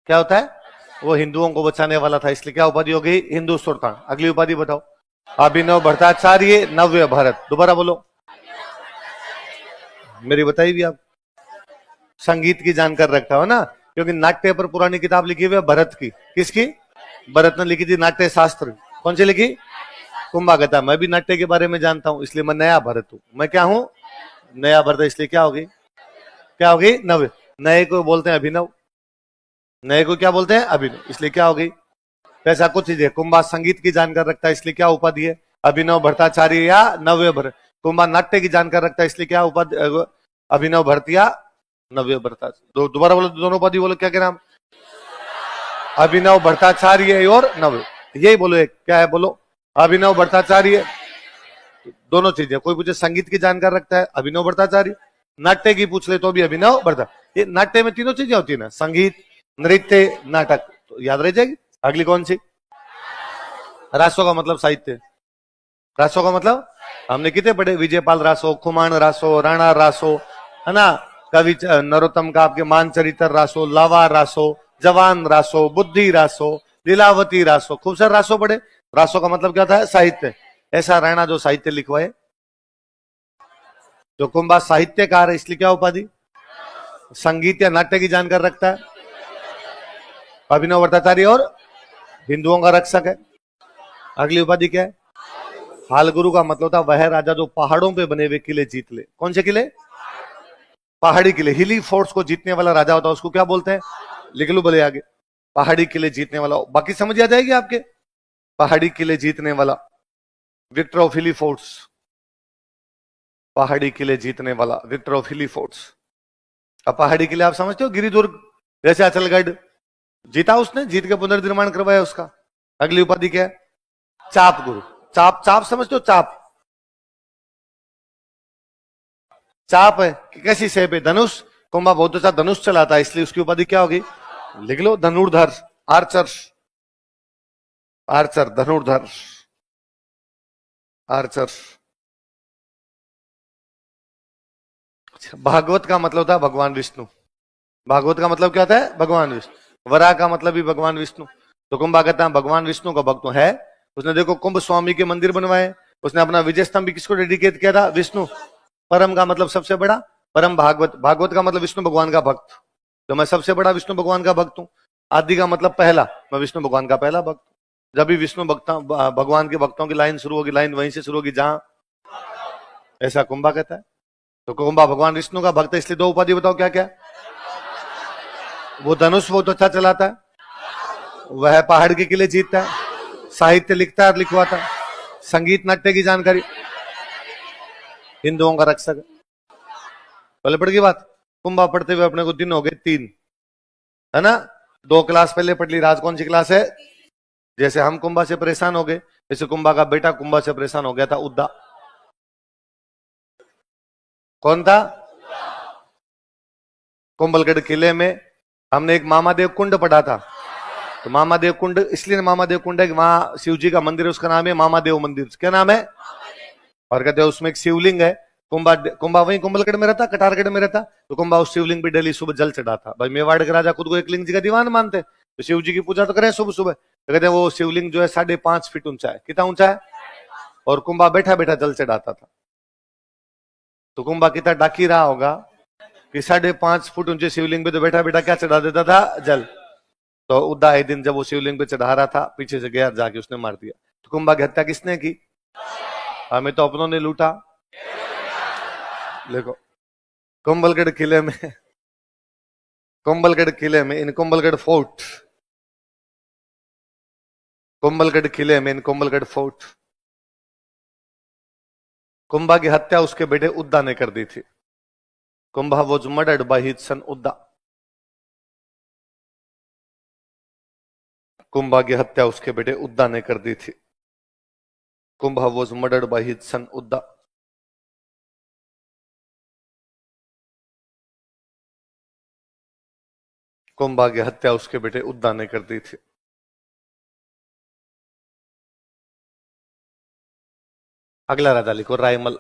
क्या होता है? वो हिंदुओं को बचाने वाला था, इसलिए क्या उपाधि हो गई? हिंदू सुल्तान। अगली उपाधि बताओ। अभिनव भट्टाचार्य, नव्य भरत। दोबारा बोलो, मेरी बताई भी आप। संगीत की जानकर रखता हो ना, क्योंकि नाट्य पर पुरानी किताब लिखी हुई है भरत की। किसकी? भरत ने लिखी थी नाट्य शास्त्र। कौन सी लिखी? कुंभागता। मैं भी नाट्य के बारे में जानता हूं, इसलिए मैं नया भरत हूं। मैं क्या हूं? नया भरत। इसलिए क्या होगी? क्या होगी? नव्य। नए को बोलते हैं अभिनव, नए को क्या बोलते हैं? अभिनव। इसलिए क्या होगी? ऐसा कुछ चीज है। कुंभा संगीत की जानकर रखता है, इसलिए क्या उपाधि है? अभिनव भट्टाचार्य या नव्य भरत। कुंभा नाट्य की जानकर रखता है, इसलिए क्या उपाधि? अभिनव भरत या नव्य भट्टाचार्य। दोबारा बोलो, दोनों उपाधि बोलो, क्या क्या नाम? अभिनव भट्टाचार्य और नव्य। यही बोलो, एक क्या है बोलो? अभिनव भट्टाचार्य। दोनों चीजें। कोई पूछे संगीत की जानकार रखता है, अभिनव भट्टाचार्य। नाट्य की पूछ ले तो भी अभिनव भट्टा। ये नाट्य में तीनों चीजें होती है ना, संगीत, नृत्य, नाटक, तो याद रह जाएगी। अगली कौन सी? रासो का मतलब साहित्य। रासो का मतलब हमने कितने पढ़े? विजयपाल रासो, खुमान रासो, राणा रासो, है ना? कवि नरोत्तम का आपके मानचरित्र रासो, लावा रासो, जवान रासो, बुद्धि रासो, लीलावती रासो। खूब सारे रासो पढ़े। रासो का मतलब क्या था? साहित्य। ऐसा राणा जो साहित्य लिखवाए, जो कुंभा साहित्यकार है, इसलिए क्या उपाधि? संगीत या नाट्य की जानकार रखता है, अभिनव भट्टाचार्य, और हिंदुओं का रक्षक है। अगली उपाधि क्या है? हाल गुरु का मतलब था वह राजा जो पहाड़ों पे बने हुए किले जीत ले। कौन से किले? पहाड़ी किले। हिली फोर्ट्स को जीतने वाला राजा होता है, उसको क्या बोलते हैं? लिख लो बोले आगे। पहाड़ी किले जीतने वाला। बाकी समझ आ जाएगी आपके। पहाड़ी किले जीतने वाला, विक्टर ऑफ हिली फोर्ट्स। पहाड़ी किले जीतने वाला, विक्टर ऑफ हिली फोर्ट्स। अब पहाड़ी किले आप समझते हो? गिरिदुर्ग, जैसे अचलगढ़। जीता उसने, जीत के पुनर्निर्माण करवाया उसका। अगली उपाधि क्या है? चाप गुरु। चाप, चाप समझते हो? चाप, चाप है कैसी शेप है? धनुष। कुंभा बहुत अच्छा धनुष चलाता है, इसलिए उसकी उपाधि क्या होगी? लिख लो, धनुर्धर, आर्चर। आर्चर, धनुर्धर, आर्चर। भागवत का मतलब होता है भगवान विष्णु। भागवत का मतलब क्या होता है? भगवान विष्णु। वरा का मतलब भी भगवान विष्णु। तो कुंभा कहता है भगवान विष्णु का भक्त है। उसने देखो कुंभ स्वामी के मंदिर बनवाए। उसने अपना विजय स्तंभ भी किसको डेडिकेट किया था? विष्णु। परम का मतलब सबसे बड़ा, परम भागवत। भागवत का मतलब विष्णु भगवान का भक्त। तो मैं सबसे बड़ा विष्णु भगवान का भक्त हूं। आदि का मतलब पहला, मैं विष्णु भगवान का पहला भक्त। जब भी विष्णु भक्त भगवान के भक्तों की लाइन शुरू होगी, लाइन वहीं से शुरू होगी जहां, ऐसा कुंभा कहता है। तो कुंभा भगवान विष्णु का भक्त है, इसलिए दो उपाधि बताओ क्या क्या? वो धनुष बहुत अच्छा चलाता है, वह पहाड़ के किले जीतता है, साहित्य लिखता है और लिखवाता है, संगीत नाट्य की जानकारी, हिंदुओं का रक्षक है। पहले पड़ गई बात। कुंभा पढ़ते हुए अपने को दिन हो गए 3, है ना? 2 क्लास पहले पढ़ ली। राज कौन सी क्लास है? जैसे हम कुंभा से परेशान हो गए, जैसे कुंभा का बेटा कुंभा से परेशान हो गया था, उद्दा। कौन था? कुंभलगढ़ किले में हमने एक मामादेव कुंड पढ़ा था। तो मामादेव कुंड इसलिए मामादेव कुंड है कि वहां शिव जी का मंदिर है, उसका नाम है मामादेव मंदिर। क्या नाम है? और कहते हैं उसमें एक शिवलिंग है। कुंभा कुंभा वहीं कुंभलगढ़ में रहता, कटारगढ़ में रहता। तो कुंभा उस शिवलिंग पे डेली सुबह जल चढ़ाता। भाई मेवाड़ के राजा खुद को एक लिंग जी का दीवान मानते, तो शिव जी की पूजा तो करें सुबह सुबह। तो कहते हैं वो शिवलिंग जो है 5.5 फीट ऊंचा है। कितना ऊंचा है? और कुंभा बैठा बैठा जल चढ़ाता था। तो कुंभा कितना डाकी रहा होगा कि 5.5 फुट ऊंचे शिवलिंग पे तो बैठा बैठा क्या चढ़ा देता था? जल। तो उद्दा एक दिन जब वो शिवलिंग पे चढ़ा रहा था, पीछे से गया जाके उसने मार दिया। तो कुंभा की हत्या किसने की? हमें तो अपनों ने लूटा। देखो कुंभलगढ़ किले में, कुंभलगढ़ किले में इन कुंभलगढ़ फोर्ट, कुंभलगढ़ किले में इन कुंभलगढ़ फोर्ट, कुंभा की हत्या उसके बेटे उद्दा ने कर दी थी। Kumbha was murdered by his son Udda. Kumbha की हत्या उसके बेटे उद्दा ने कर दी थी। Kumbha was murdered by his son Udda. Kumbha की हत्या उसके बेटे उद्दा ने कर दी थी। अगला राजा लिखो, रायमल।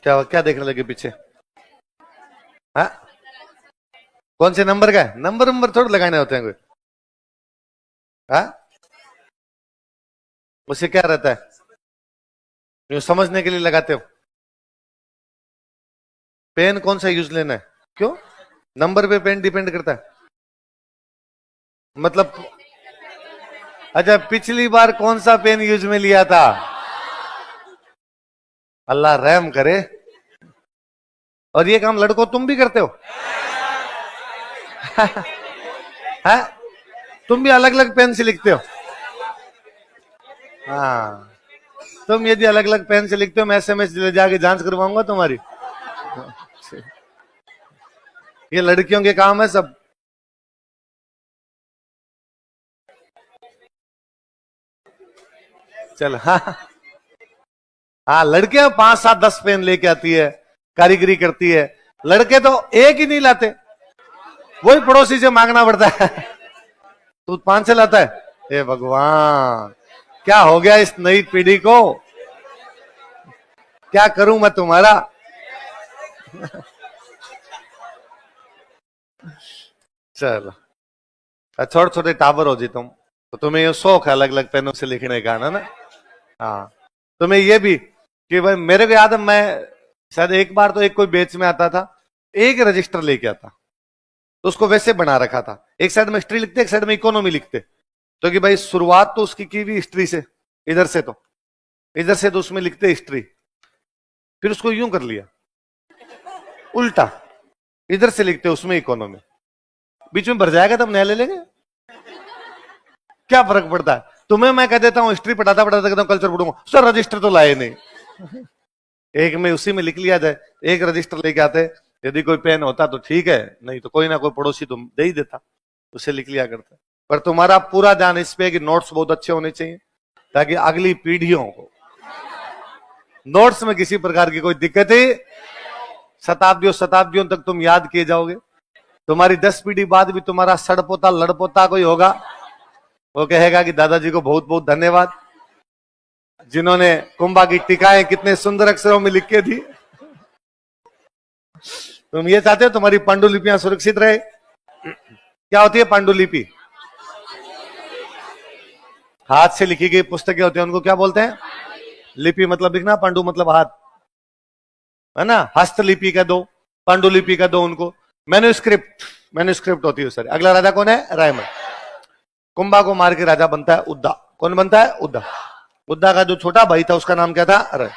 क्या क्या देखने लगे पीछे? हाँ, कौन से नंबर का है? नंबर नंबर थोड़े लगाने होते हैं कोई। हाँ, उसे क्या रहता है? यूं समझने के लिए लगाते हो। पेन कौन सा यूज लेना है? क्यों? नंबर पे पेन डिपेंड करता है? मतलब अच्छा, पिछली बार कौन सा पेन यूज में लिया था? अल्लाह रहम करे। और ये काम लड़कों तुम भी करते हो? है? तुम भी अलग अलग पेन से लिखते हो? हाँ, तुम यदि अलग अलग पेन से लिखते हो, मैं एसएमएस ले जाके जांच करवाऊंगा तुम्हारी। ये लड़कियों के काम है सब। चल हाँ। हाँ, लड़कियां 5 7 10 पेन लेके आती है, कारीगरी करती है। लड़के तो एक ही नहीं लाते, वही पड़ोसी से मांगना पड़ता है। तू 5 से लाता है? हे भगवान, क्या हो गया इस नई पीढ़ी को? क्या करूं मैं तुम्हारा? चलो, छोटे छोटे टावर हो जी तुम, तो तुम्हें ये शौक है अलग अलग पेनों से लिखने का, है ना? हाँ, तुम्हें ये भी कि भाई, मेरे को याद है, मैं शायद एक बार तो एक कोई बेच में आता था, एक रजिस्टर लेके आता, तो उसको वैसे बना रखा था, एक साइड में हिस्ट्री लिखते, एक साइड में इकोनॉमी लिखते, तो कि भाई शुरुआत तो उसकी की भी हिस्ट्री से, इधर से तो इधर से तो उसमें लिखते हिस्ट्री, फिर उसको यूं कर लिया उल्टा, इधर से लिखते उसमें इकोनॉमी, बीच में भर जाएगा तब नया ले लेंगे। क्या फर्क पड़ता है? तुम्हें मैं कह देता हूं हिस्ट्री पढ़ाता पढ़ाता कहता हूं कल्चर पढ़ूंगा, सर रजिस्टर तो लाए नहीं। एक में उसी में लिख लिया जाए, एक रजिस्टर लेके आते, यदि कोई पेन होता तो ठीक है, नहीं तो कोई ना कोई पड़ोसी तुम दे ही देता, उसे लिख लिया करता। पर तुम्हारा पूरा ध्यान इस पे कि नोट्स बहुत अच्छे होने चाहिए, ताकि अगली पीढ़ियों को नोट्स में किसी प्रकार की कोई दिक्कत ही, शताब्दियों शताब्दियों तक तुम याद किए जाओगे। तुम्हारी 10 पीढ़ी बाद भी तुम्हारा सड़पोता लड़पोता कोई होगा, वो कहेगा कि दादाजी को बहुत बहुत धन्यवाद, जिन्होंने कुंभा की टीकाएं कितने सुंदर अक्षरों में लिख के दी। तुम ये चाहते हो तुम्हारी पांडुलिपियां सुरक्षित रहे? क्या होती है पांडुलिपि? हाथ से लिखी गई पुस्तकें होती हैं, उनको क्या बोलते हैं? लिपि मतलब लिखना, पांडु मतलब हाथ, है ना? हस्तलिपि का दो, पांडुलिपि का दो उनको। मैन्युस्क्रिप्ट, मैन्युस्क्रिप्ट होती है। सर अगला राजा कौन है? रायमल। कुंभा को मार के राजा बनता है उद्दा। कौन बनता है? उद्दा। उद्दा का जो छोटा भाई था उसका नाम क्या था? राय।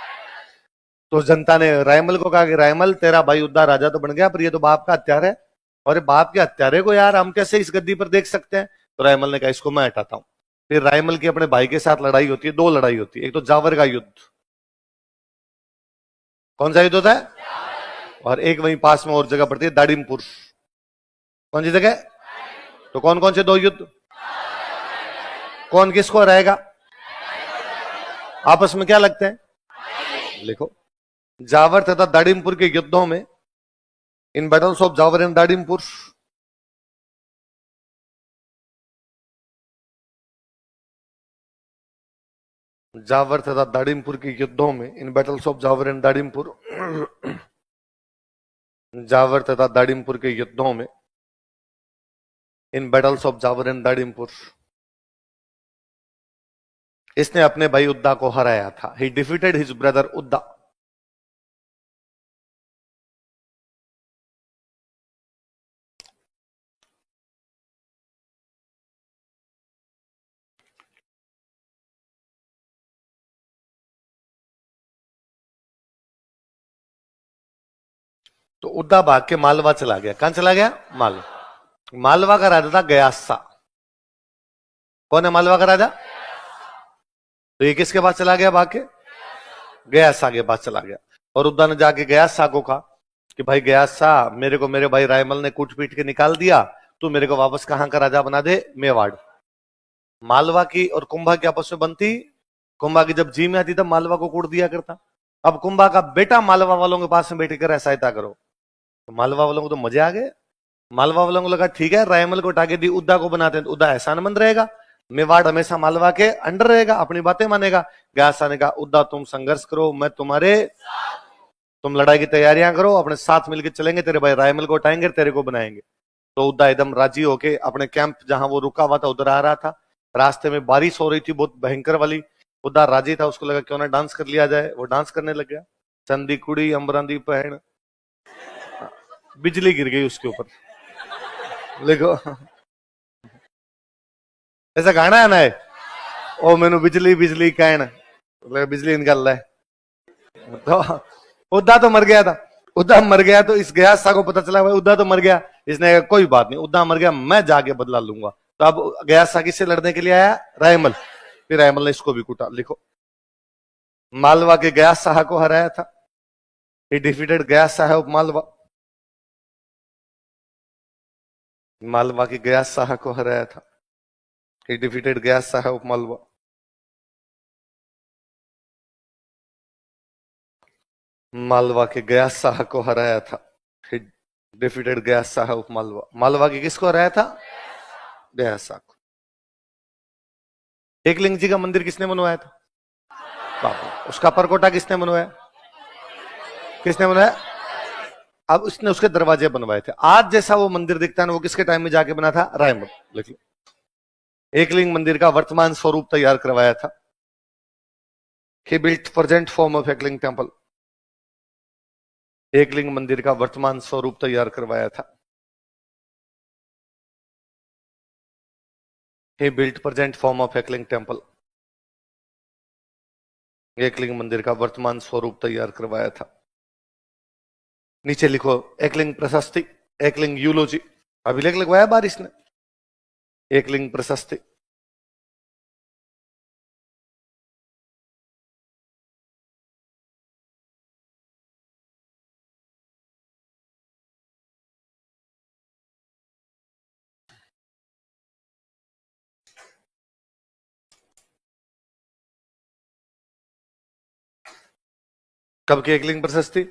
तो जनता ने रायमल को कहा कि रायमल, तेरा भाई उद्दा राजा तो बन गया, पर ये तो बाप का हत्यारा है, और बाप के हत्यारे को यार हम कैसे इस गद्दी पर देख सकते हैं? तो रायमल ने कहा इसको मैं हटाता हूं। फिर रायमल की अपने भाई के साथ लड़ाई होती है, 2 लड़ाई होती है। एक तो जावर का युद्ध, कौन सा युद्ध होता है? और एक वहीं पास में और जगह पड़ती है दाडिमपुर। कौन सी जगह? तो कौन कौन से 2 युद्ध? कौन किसको हराएगा? आपस में क्या लगते हैं? लिखो, जावर तथा दाडिमपुर के युद्धों में, in battles of Jawar and Dadimpur, Jawar तथा दाडिमपुर के युद्धों में, in battles of Jawar and Dadimpur, Jawar तथा दाडिमपुर के युद्धों में, in battles of Jawar and Dadimpur, इसने अपने भाई उद्दा को हराया था। He defeated his brother Udda. तो उद्दा भाग के मालवा चला गया। कहां चला गया? मालवा। मालवा का राजा था गयासा। कौन है मालवा का राजा? तो ये किसके पास चला गया भाग के? गयासा के पास चला गया। और उद्दा ने जाके गयासा को कहा कि भाई गयासा, मेरे को मेरे भाई रायमल ने कूट पीट के निकाल दिया, तू मेरे को वापस कहां का राजा बना दे? मेवाड़। मालवा की और कुंभा की आपस में बनती, कुंभा की जब जी में आती तब मालवा को कूट दिया करता। अब कुंभा का बेटा मालवा वालों के पास में बैठ कर सहायता करो, तो मालवा वालों को तो मजे आ गए। मालवा वालों को लगा ठीक है, रायमल को टाके दी, उद्दा को बनाते हैं तो उद्दा एहसानमंद रहेगा, मेवाड़ हमेशा मालवा के अंडर रहेगा, अपनी बातें मानेगा। गयासा ने कहा उद्दा तुम संघर्ष करो, मैं तुम्हारे तुम लड़ाई की तैयारियां करो, अपने साथ मिलकर चलेंगे, तेरे भाई रायमल को उठाएंगे, तेरे को बनाएंगे। तो उद्दा एकदम राजी होके अपने कैंप जहां वो रुका हुआ था उधर आ रहा था। रास्ते में बारिश हो रही थी बहुत भयंकर वाली। उद्दा राजी था, उसको लगा क्यों ना डांस कर लिया जाए, वो डांस करने लग गया। चंदी कुड़ी अम्बरां दी भैन, बिजली गिर गई उसके ऊपर। देखो ऐसा गाना है ना, है ओ मैनू बिजली बिजली कहन, बिजली निकल रहा है। तो उद्दा तो मर गया था। उद्दा मर गया तो इस गयासा को पता चला भाई उद्दा तो मर गया। इसने कहा कोई बात नहीं, उद्दा मर गया, मैं जाके बदला लूंगा। तो अब गयासा किससे लड़ने के लिए आया? रायमल। फिर रायमल ने इसको भी कूटा। लिखो, मालवा के गयास शाह को हराया था। He defeated Ghiyas Shah of Malwa. Malwa के गयास शाह को हराया था। He defeated Ghiyas Shah of Malwa. Malwa के गयास शाह को हराया था। He defeated Ghiyas Shah of Malwa. Malwa के किसको हराया था? गयास शाह को। एकलिंग जी का मंदिर किसने बनवाया था? बाबा। उसका परकोटा किसने बनवाया? किसने बनाया? अब उसने उसके दरवाजे बनवाए थे। आज जैसा वो मंदिर दिखता है ना, वो किसके टाइम में जाके बना था? रायमल। लिख लो, एकलिंग मंदिर का वर्तमान स्वरूप तैयार करवाया था। He built present form of Eklinga temple. Eklinga मंदिर का वर्तमान स्वरूप तैयार करवाया था। He built present form of Eklinga temple. Eklinga मंदिर का वर्तमान स्वरूप तैयार करवाया था। नीचे लिखो एकलिंग प्रशस्ति, एकलिंग यूलोजी। अभिलेख लगवाया बारिश ने। एकलिंग प्रशस्ति। कब की एकलिंग प्रशस्ति?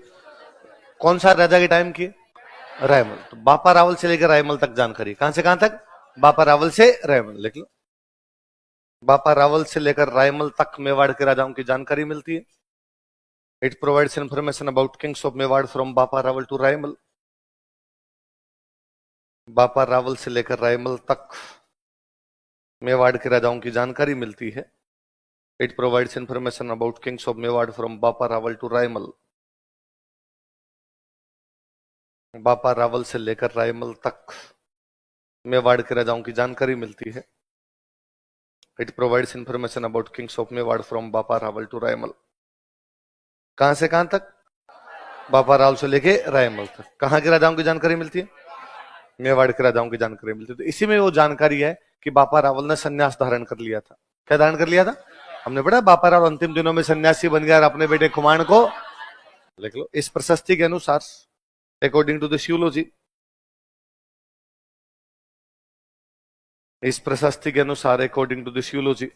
कौन सा राजा के टाइम की? रायमल। तो बापा रावल से लेकर रायमल तक जानकारी, कहां से कहां तक? बापा रावल से रायमल। लिख लो, बापा रावल से लेकर रायमल तक मेवाड़ के राजाओं की जानकारी मिलती है। It provides information about Kings of Mewar from बापा रावल टू रायमल। बापा रावल से लेकर रायमल तक मेवाड़ के राजाओं की जानकारी मिलती है। It provides information about Kings of Mewar from बापा रावल टू रायमल। बापा रावल से लेकर रायमल तक मेवाड़ के राजाओं की जानकारी मिलती है। It provides information about Kings of Mewar from बापा रावल टू रायमल। कहां से कहां तक? बापा रावल से लेके रायमल तक। कहां के राजाओं की जानकारी मिलती है? मेवाड़ के राजाओं की जानकारी मिलती है। तो इसी में वो जानकारी है कि बापा रावल ने संन्यास धारण कर लिया था। क्या धारण कर लिया था? हमने पढ़ा बापा रावल अंतिम दिनों में सन्यासी बन गया और अपने बेटे खुमान को। लिख लो, इस प्रशस्ति के अनुसार, अकॉर्डिंग टू दिस यूलॉजी, इस प्रशस्ति के अनुसार, अकॉर्डिंग टू दिस यूलॉजी,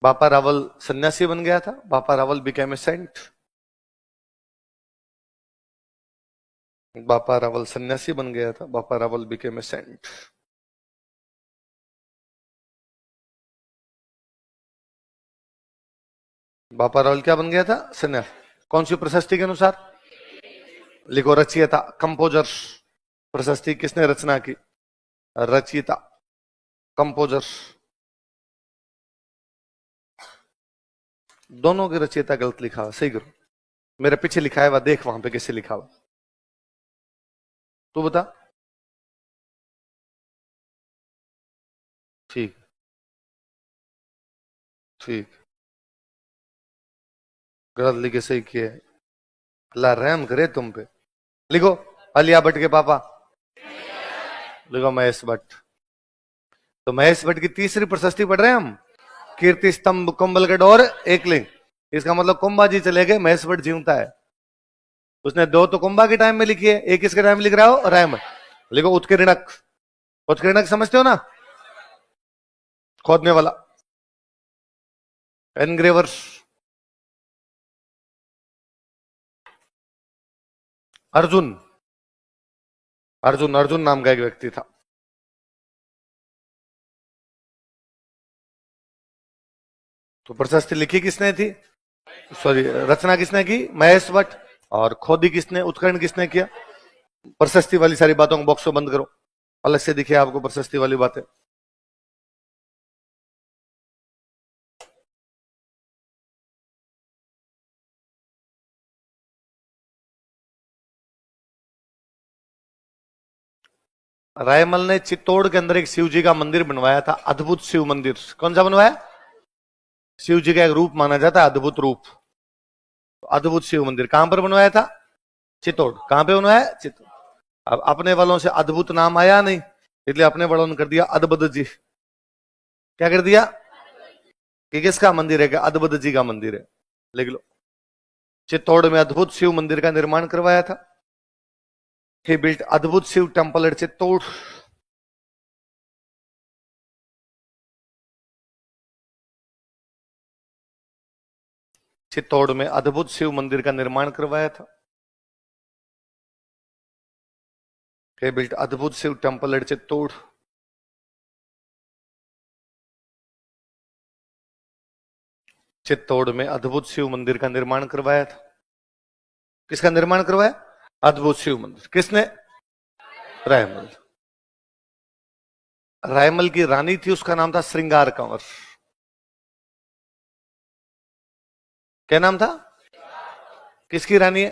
बापा रावल सन्यासी बन गया था। बापा रावल बिकेम ए सेंट। बापा रावल सन्यासी बन गया था। बापा रावल बिकेम ए सेंट। बापा रावल क्या बन गया था? सन्यास। कौन सी प्रशस्ति के अनुसार? लिखो, रचयिता, कंपोजर। प्रशस्ति किसने रचना की? रचयिता, कंपोजर। दोनों की रचयिता गलत लिखा हुआ, सही करो। मेरे पीछे लिखा है वह देख, वहां पे कैसे लिखा हुआ, तू बता। ठीक, ठीक। गलत लिखे, सही किए। अल्लाह रहम करे तुम पे। लिखो, आलिया भट्ट के पापा। लिखो, महेश भट्ट। तो महेश भट्ट की तीसरी प्रशस्ति पढ़ रहे हैं हम, कीर्ति स्तंभ, कुंभलगढ़ और एकलिंग। इसका मतलब कुंभा जी चले गए, महेश भट्ट जीवता है। उसने दो तो कुंभा के टाइम में लिखी है, एक किसके टाइम में लिख रहा हो? रायमल। लिखो, उत्कीर्णक। उत्कीर्णक समझते हो ना? खोदने वाला, एनग्रेवर। अर्जुन। अर्जुन, अर्जुन नाम का एक व्यक्ति था। तो प्रशस्ति लिखी किसने थी, सॉरी रचना किसने की, महेश भट्ट। और खोदी किसने, उत्कर्ण किसने किया। प्रशस्ति वाली सारी बातों को बॉक्स को बंद करो, अलग से दिखे आपको प्रशस्ति वाली बातें। रायमल ने चित्तौड़ के अंदर एक शिव जी का मंदिर बनवाया था, अद्भुत शिव मंदिर। कौन सा बनवाया, शिव जी का एक रूप माना जाता है, अद्भुत रूप। अद्भुत शिव मंदिर कहां पर बनवाया था, चित्तौड़। कहां पे बनवाया, चित्तौड़। अब अपने वालों से अद्भुत नाम आया नहीं, इसलिए अपने वालों ने कर दिया अद्भुत जी। क्या कर दिया, कि किसका मंदिर है, क्या अद्भुत जी का मंदिर है। लिख लो, चित्तौड़ में अद्भुत शिव मंदिर का निर्माण करवाया था। He built अद्भुत शिव टेम्पल एट चित्तौड़। चित्तौड़ में अद्भुत शिव मंदिर का निर्माण करवाया था। He built अद्भुत शिव टेम्पल एट चित्तौड़। चित्तौड़ में अद्भुत शिव मंदिर का निर्माण करवाया था। किसका निर्माण करवाया, अद्भुत शिव मंदिर। किसने, रायमल। रायमल की रानी थी, उसका नाम था श्रृंगार कंवर। क्या नाम था, किसकी रानी है,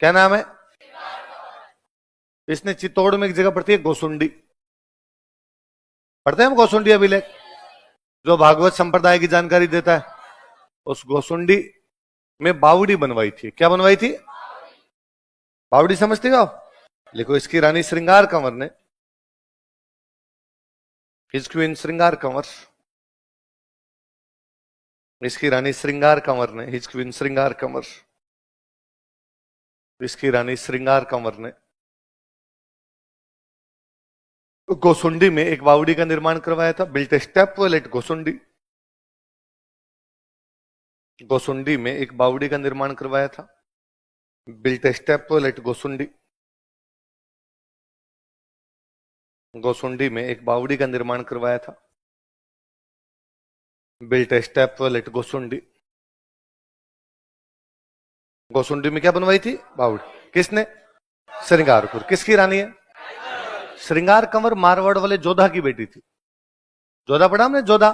क्या नाम है। इसने चित्तौड़ में एक जगह पड़ती है गोसुंडी, पढ़ते हैं हम गोसुंडी अभिलेख, जो भागवत संप्रदाय की जानकारी देता है। उस गोसुंडी में बावड़ी बनवाई थी। क्या बनवाई थी, बावड़ी समझते हो, लिखो। इसकी रानी श्रृंगार कंवर ने, हिज क्वीन श्रृंगार कंवर, इसकी रानी श्रृंगार कंवर ने, हिज क्वीन श्रृंगार कंवर, इसकी रानी श्रृंगार कंवर ने गोसुंडी में एक बावड़ी का निर्माण करवाया था। Built a stepwell at Gosundi. Gosundi में एक बावड़ी का निर्माण करवाया था। Built a stepwell at Gosundi. Gosundi में एक बावड़ी का निर्माण करवाया था। Built a stepwell at Gosundi. Gosundi में क्या बनवाई थी, बावड़ी। किसने, श्रृंगारपुर। किसकी रानी है, श्रृंगार कंवर मारवाड़ वाले जोधा की बेटी थी। जोधा पढ़ा हमने, जोधा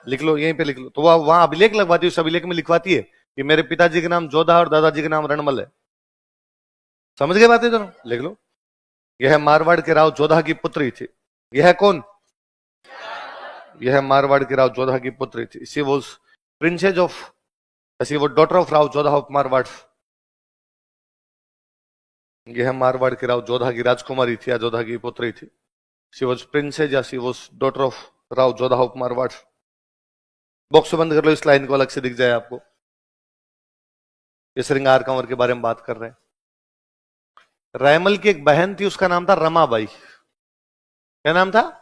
लिख लो, यहीं पे लिख लो। तो वहां अभिलेख लगवाती है, उस अभिलेख में लिखवाती है कि मेरे पिताजी के नाम जोधा और दादाजी के नाम रणमल है। समझ गए बातें दोनों, लिख लो। यह मारवाड़ के राव जोधा की पुत्री थी। यह कौन, यह मारवाड़ के राव जोधा की पुत्री थी। She was princess of, she was daughter of Rao Jodha of Marwar. यह मारवाड़ के राव जोधा की राजकुमारी थी या जोधा की पुत्री थी। शी वॉज प्रिंसेस या she was daughter of Rao Jodha of Marwar. Box बंद कर लो, इस लाइन को अलग से दिख जाए आपको। ये श्रृंगार कंवर के बारे में बात कर रहे हैं। रायमल की एक बहन थी, उसका नाम था रमाबाई। क्या नाम था,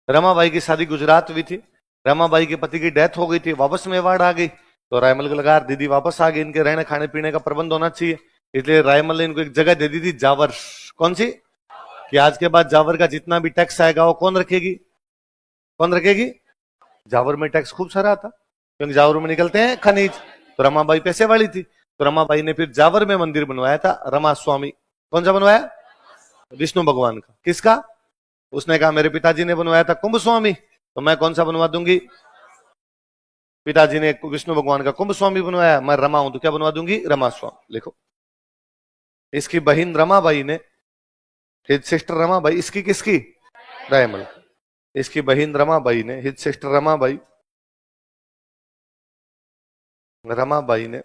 रमाबाई की शादी गुजरात हुई थी। रमाबाई के पति की डेथ हो गई थी, वापस मेवाड़ आ गई। तो रायमल को लगा दीदी वापस आ गई, इनके रहने खाने पीने का प्रबंध होना चाहिए, इसलिए रायमल ने इनको एक जगह दे दी थी, जावर। कौन सी, कि आज के बाद जावर का जितना भी टैक्स आएगा वो कौन रखेगी, कौन रखेगी। जावर में टैक्स खूब सारा आता, क्योंकि जावर में निकलते हैं खनिज। तो रमाबाई पैसे वाली थी, तो रमाबाई ने फिर जावर में मंदिर बनवाया था, रमा स्वामी। कौन सा बनवाया, विष्णु भगवान का। किसका, उसने कहा मेरे पिताजी ने बनवाया था कुंभ स्वामी, तो मैं कौन सा बनवा दूंगी। पिताजी ने विष्णु भगवान का कुंभ स्वामी बनवाया, मैं रमा हूं तो क्या बनवा दूंगी, रमा स्वामी। लिखो, इसकी बहन रमाबाई ने, हिज सिस्टर रमाबाई, इसकी किसकी, रायमल। इसकी बहन रमाबाई ने, हिज सिस्टर रमाबाई, रमाबाई ने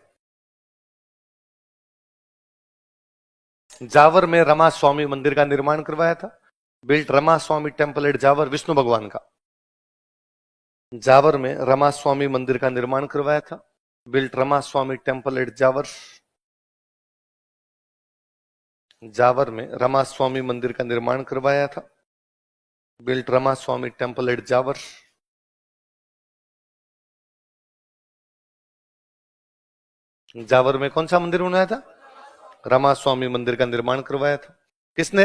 जावर में रमा स्वामी मंदिर का निर्माण करवाया था। Built Rama Swami temple at Jawar, Vishnu भगवान का। जावर में रमा स्वामी मंदिर का निर्माण करवाया था। Built Rama Swami temple at Jawar. Jawar में रमा स्वामी मंदिर का निर्माण करवाया था। Built Rama Swami temple at Jawar. Jawar में कौन सा मंदिर बनाया था, रमा स्वामी मंदिर का निर्माण करवाया था। किसने,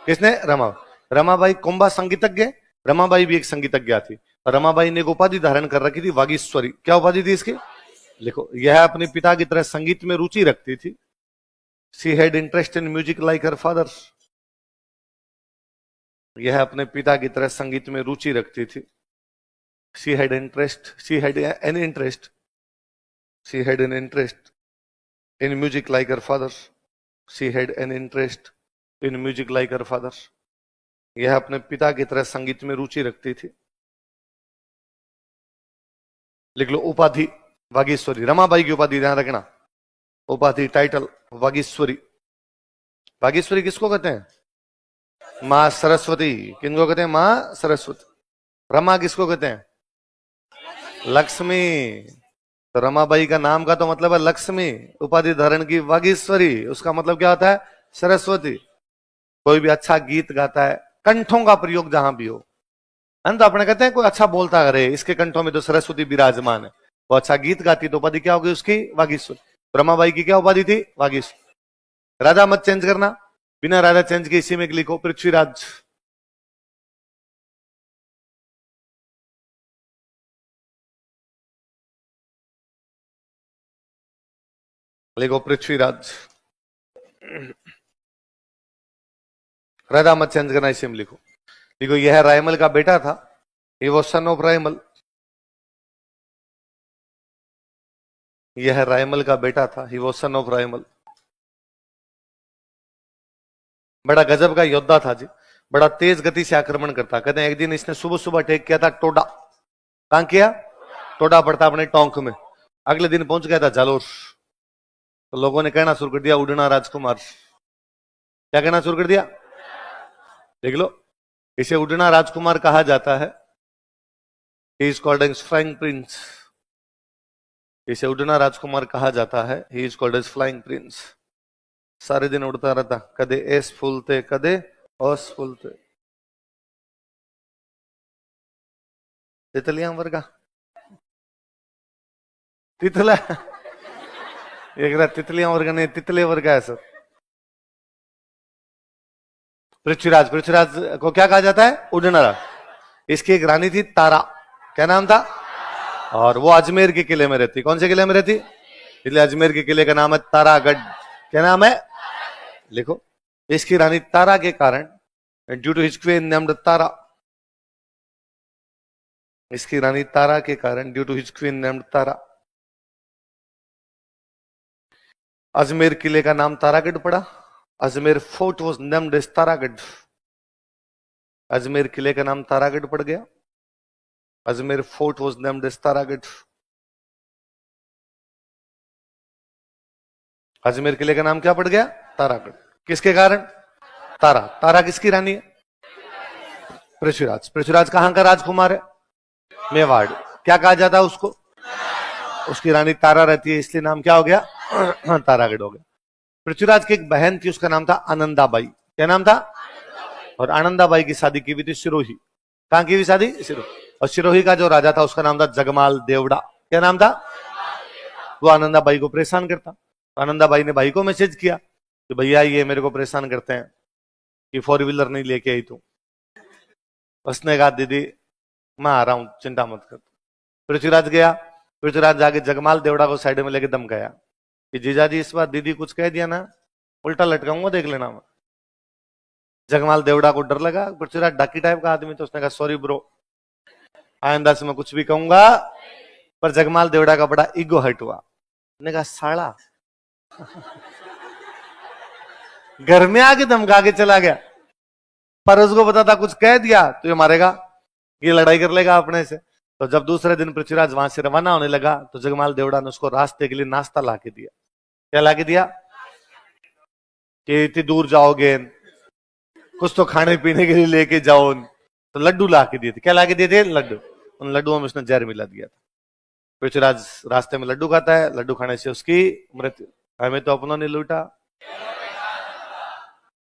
किसने, रमा। रमाबाई कुंभा संगीतज्ञ, रमाबाई भी एक संगीतज्ञा थी। रमाबाई ने एक उपाधि धारण कर रखी थी, वागीश्वरी। क्या उपाधि थी इसकी? लिखो। यह अपने पिता की तरह संगीत में रुचि रखती थी। She had interest in music like her father. यह अपने पिता की तरह संगीत में रुचि रखती थी। She had an interest in music like her father. She had an interest in music like her father. यह अपने पिता की तरह संगीत में रुचि रखती थी। लिख लो उपाधि वागीश्वरी। रमाबाई की उपाधि ध्यान रखना, उपाधि टाइटल वागीश्वरी। वागीश्वरी किसको कहते हैं? मां सरस्वती। किनको कहते हैं? मां सरस्वती। रमा किसको कहते हैं? लक्ष्मी। तो रमाबाई का नाम का तो मतलब है लक्ष्मी, उपाधि धारण की वागीश्वरी, उसका मतलब क्या होता है? सरस्वती। कोई भी अच्छा गीत गाता है, कंठों का प्रयोग जहां भी हो, तो अपने कहते हैं कोई अच्छा बोलता अरे इसके कंठों में तो सरस्वती विराजमान है, वो अच्छा गीत गाती, तो उपाधि क्या होगी उसकी? वागीश्वरी। रमाबाई की क्या उपाधि थी? वागीश्वरी। राजा मत चेंज करना, बिना राजा चेंज के इसी में लिखो पृथ्वीराज। लिखो पृथ्वीराज। राजा मत चेंज करना, इसी में लिखो। देखो यह रायमल का बेटा था, ये वो सन ऑफ रायमल। यह रायमल का बेटा था, ही वो सन ऑफ रायमल। बड़ा गजब का योद्धा था जी, बड़ा तेज गति से आक्रमण करता। कहते हैं एक दिन इसने सुबह सुबह अटैक किया था टोडा। कहां किया? टोडा पड़ता अपने टोंक में। अगले दिन पहुंच गया था जालोर। तो लोगों ने कहना शुरू कर दिया उड़ना राजकुमार। क्या कहना शुरू कर दिया? देख लो, इसे उड़ना राजकुमार कहा जाता है। He is called as flying prince. इसे उड़ना राजकुमार कहा जाता है। He is called as flying prince. सारे दिन उड़ता रहता, कदे एस फूलते कदे ओस फूलते। तितलियां वर्गा तितला एक तितलियां वर्गा नहीं, तितले वर्गा है सर। पृथ्वीराज। पृथ्वीराज को क्या कहा जाता है? उड़ना राज। इसकी एक रानी थी तारा। क्या नाम था? और वो अजमेर के किले में रहती। कौन से किले में रहती? इसलिए अजमेर के किले का नाम है तारागढ़। क्या नाम है? लिखो। इसकी रानी तारा के कारण, due to his queen named Tara. इसकी रानी तारा के कारण, due to his queen named Tara, Ajmer किले का नाम तारागढ़ पड़ा। Ajmer fort was named as Taragarh. Ajmer किले का नाम तारागढ़ पड़ गया। Ajmer fort was named as Taragarh. Ajmer किले का नाम क्या पड़ गया? तारागढ़। किसके कारण? तारा। तारा किसकी रानी है? पृथ्वीराज। पृथ्वीराज कहां का राजकुमार है? मेवाड़। क्या कहा जाता है उसको? उसकी रानी तारा रहती है, इसलिए नाम क्या हो गया? तारागढ़ हो गया। पृथ्वीराज की एक बहन थी, उसका नाम था आनंदाबाई। क्या नाम था? और आनंदाबाई की शादी की हुई थी सिरोही। कहां की हुई शादी? सिरोही। और सिरोही का जो राजा था उसका नाम था जगमाल देवड़ा। क्या नाम था? वो आनंदाबाई को परेशान करता। आनंदाबाई ने भाई को मैसेज किया कि भैया ये मेरे को परेशान करते हैं कि 4 व्हीलर नहीं लेके आई तू। उसने कहा दीदी मैं आ रहा हूं, चिंता मत कर। पृथ्वीराज गया। पृथ्वीराज जाके जगमाल देवड़ा को साइड में लेके दम गया कि जीजाजी इस बार दीदी कुछ कह दिया ना, उल्टा लटकाऊंगा, देख लेना। मैं जगमाल देवड़ा को डर लगा, पृथ्वीराज डाकी टाइप का आदमी, तो उसने कहा सॉरी ब्रो, आइंदा से मैं कुछ भी कहूंगा। पर जगमाल देवड़ा का बड़ा ईगो हर्ट हुआ। ने कहा साला घर में आके धमका के चला गया, पर उसको पता था कुछ कह दिया तो ये मारेगा, ये लड़ाई कर लेगा अपने से। तो जब दूसरे दिन पृथ्वीराज वहां से रवाना होने लगा तो जगमाल देवड़ा ने उसको रास्ते के लिए नाश्ता ला के दिया। क्या ला के दिया? कि इतनी दूर जाओगे कुछ तो खाने पीने के लिए लेके जाओ। तो लड्डू ला के दिए थे। क्या ला के दिए थे? लड्डू। उन लड्डुओं में उसने जहर मिला दिया था। पृथ्वीराज रास्ते में लड्डू खाता है, लड्डू खाने से उसकी मृत्यु। हमें तो अपनों ने लूटा।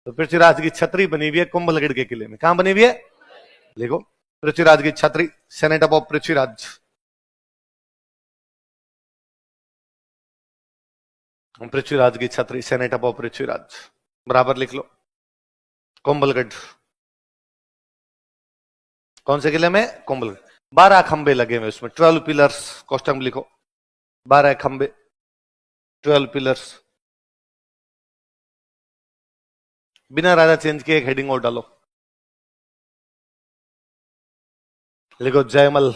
तो पृथ्वीराज की छतरी बनी हुई है कुंभलगढ़ के किले में। कहां बनी हुई है? देखो, पृथ्वीराज की छतरी, सेनेट ऑफ पृथ्वीराज। पृथ्वीराज की छतरी, सेनेट ऑफ पृथ्वीराज, बराबर लिख लो। कुंभलगढ़। कौन से किले में? कुंभल। 12 खंबे लगे हुए उसमें, 12 पिलर्स। कोष्टक में लिखो 12 खंबे, 12 पिलर्स। बिना राजा चेंज किए एक हेडिंग और डालो, लिखो जयमल।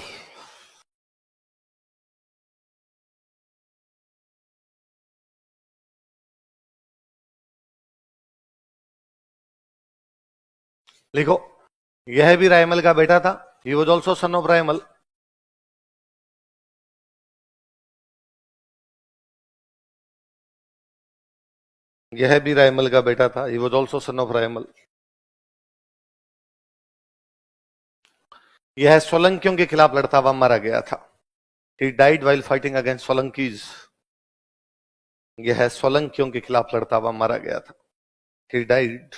लिखो यह भी रायमल का बेटा था, he was also son of Raimal. यह भी रायमल का बेटा था, he was also son of Raimal. यह सोलंकियों के खिलाफ लड़ता हुआ मारा गया था। He died while fighting against Solankis. यह सोलंकियों के खिलाफ लड़ता हुआ मारा गया था। He died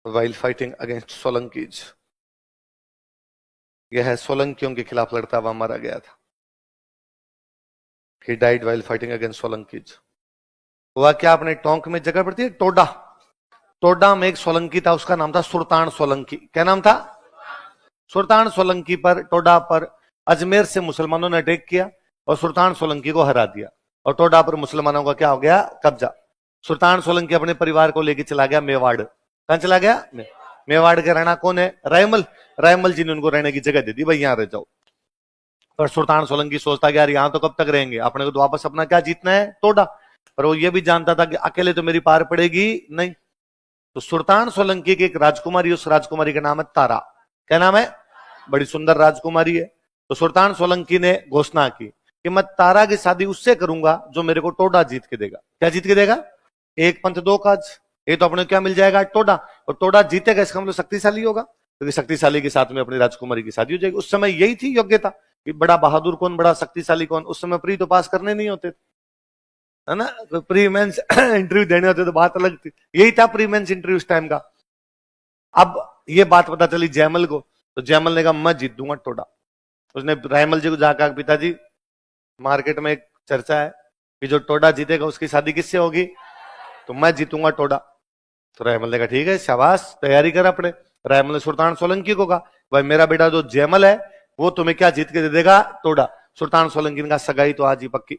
while fighting against Solankis. यह सोलंकियों के खिलाफ लड़ता हुआ मारा गया था। He died while fighting against Solankis. हुआ क्या, आपने टोंक में जगह पड़ती है टोडा, टोडा में एक सोलंकी था, उसका नाम था सुल्तान सोलंकी। क्या नाम था? सुल्तान सोलंकी पर, टोडा पर अजमेर से मुसलमानों ने अटैक किया और सुल्तान सोलंकी को हरा दिया, और टोडा पर मुसलमानों का क्या हो गया? कब्जा। सुल्तान सोलंकी अपने परिवार को लेकर चला गया मेवाड़। कहां चला गया? मेवाड़ के राणा कौन है? रायमल। रायमल जी ने उनको रहने की जगह दे दी, भाई यहां रह जाओ। पर सुल्तान सोलंकी सोचता कि यार यहां तो कब तक रहेंगे, अपने को तो वापस अपना क्या जीतना है? टोडा। पर वो ये भी जानता था कि अकेले तो मेरी पार पड़ेगी नहीं। तो सुल्तान सोलंकी की एक राजकुमारी, उस राजकुमारी का नाम है तारा। क्या नाम है? बड़ी सुंदर राजकुमारी है। तो सुल्तान सोलंकी ने घोषणा की कि मैं तारा की शादी उससे करूंगा जो मेरे को टोडा जीत के देगा। क्या जीत के देगा? एक पंथ दो काज। ये तो अपने क्या मिल जाएगा? टोडा। और टोडा जीतेगा इसका मतलब शक्तिशाली होगा, क्योंकि शक्तिशाली के साथ में अपनी राजकुमारी की शादी हो जाएगी। उस समय यही थी योग्यता कि बड़ा बहादुर कौन, बड़ा शक्तिशाली कौन। उस समय प्री तो पास करने नहीं होते थे, है ना? तो प्री मेंस इंटरव्यू देने होते तो बात अलग थी। यही था प्री मेंस इंटरव्यू उस टाइम का। अब ये बात पता चली जयमल को, तो जयमल ने कहा मैं जीत दूंगा टोडा। उसने रायमल जी को जाकर, पिताजी मार्केट में एक चर्चा है कि जो टोडा जीतेगा उसकी शादी किससे होगी? तो मैं जीतूंगा टोडा। तो रायमल ने कहा ठीक है, शाबाश, तैयारी कर अपने। रायमल ने सुल्तान सोलंकी को कहा भाई मेरा बेटा जो जयमल है वो तुम्हें क्या जीत के दे देगा? टोडा। सुल्तान सोलंकी ने कहा सगाई तो आज ही पक्की,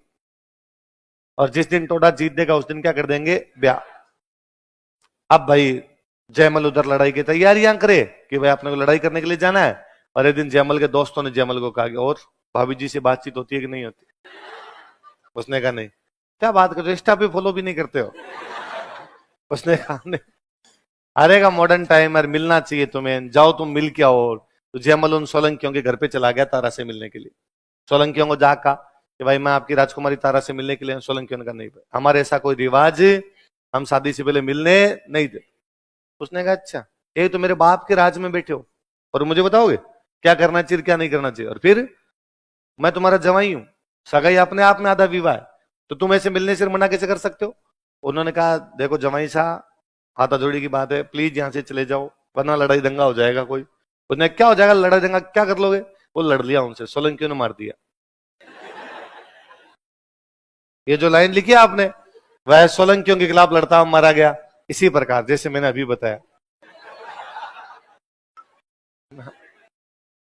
और जिस दिन टोडा जीत देगा उस दिन क्या कर देंगे? ब्याह। अब भाई जयमल उधर लड़ाई की तैयारियां करे कि भाई अपने को लड़ाई करने के लिए जाना है। और एक दिन जयमल के दोस्तों ने जयमल को कहा कि और भाभी जी से बातचीत होती है कि नहीं होती? उसने कहा नहीं। क्या बात कर रहे हो, इंस्टा पे फॉलो भी नहीं करते हो? उसने कहा नहीं, अरे का मॉडर्न टाइम है, मिलना चाहिए तुम्हें, जाओ तुम मिल के आओ। तो जयमल उन सोलंकियों के घर पे चला गया तारा से मिलने के लिए। सोलंकियों को जाकर कहा कि भाई मैं आपकी राजकुमारी तारा से मिलने के लिए। सोलंकियों ने कहा नहीं भाई, हमारे ऐसा कोई रिवाज, हम शादी से पहले मिलने नहीं दे। उसने कहा अच्छा, ये तो मेरे बाप के राज में बैठे हो और मुझे बताओगे क्या करना चाहिए क्या नहीं करना चाहिए? और फिर मैं तुम्हारा जवाई हूं, सगाई अपने आप में आधा विवाह है, तो तुम ऐसे मिलने से मना कैसे कर सकते हो? उन्होंने कहा देखो जवाई साहब, हाथा जोड़ी की बात है, प्लीज यहां से चले जाओ वरना लड़ाई दंगा हो जाएगा कोई। उसने क्या हो जाएगा लड़ाई दंगा, क्या कर लोगे? वो लड़ लिया उनसे, सोलंकियों ने मार दिया। ये जो लाइन लिखी है आपने, वह सोलंकियों के खिलाफ लड़ता हुआ मारा गया, इसी प्रकार जैसे मैंने अभी बताया।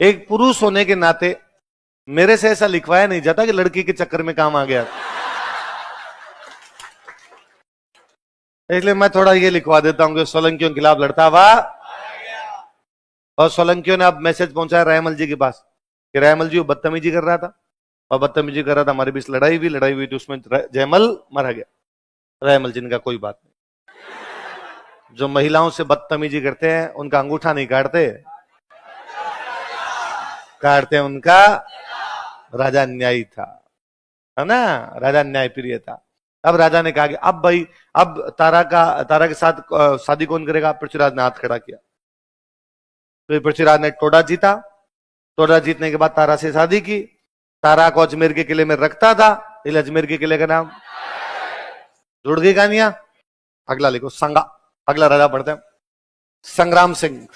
एक पुरुष होने के नाते मेरे से ऐसा लिखवाया नहीं जाता कि लड़की के चक्कर में काम आ गया, इसलिए मैं थोड़ा ये लिखवा देता हूं कि सोलंकियों के खिलाफ लड़ता हुआ। और सोलंकियों ने अब मैसेज पहुंचाया रायमल जी के पास कि रायमल जी वो बदतमीजी कर रहा था, और बदतमीजी कर रहा था, हमारे बीच लड़ाई हुई थी, उसमें जयमल मारा गया। रायमल जी ने कहा कोई बात नहीं, जो महिलाओं से बदतमीजी करते हैं उनका अंगूठा नहीं काटते, काटते उनका। राजा न्यायी था, है ना? राजा न्याय प्रिय था। अब राजा ने कहा कि अब भाई, अब तारा के साथ शादी कौन करेगा? पृथ्वीराज ने हाथ खड़ा किया। तो पृथ्वीराज ने टोडा जीता। टोडा जीतने के बाद तारा से शादी की। तारा को अजमेर के किले में रखता था, इसलिए अजमेर के किले का नाम। जुड़ गई कहानियां? अगला लिखो संगा। अगला राजा पढ़ते हैं, संग्राम सिंह।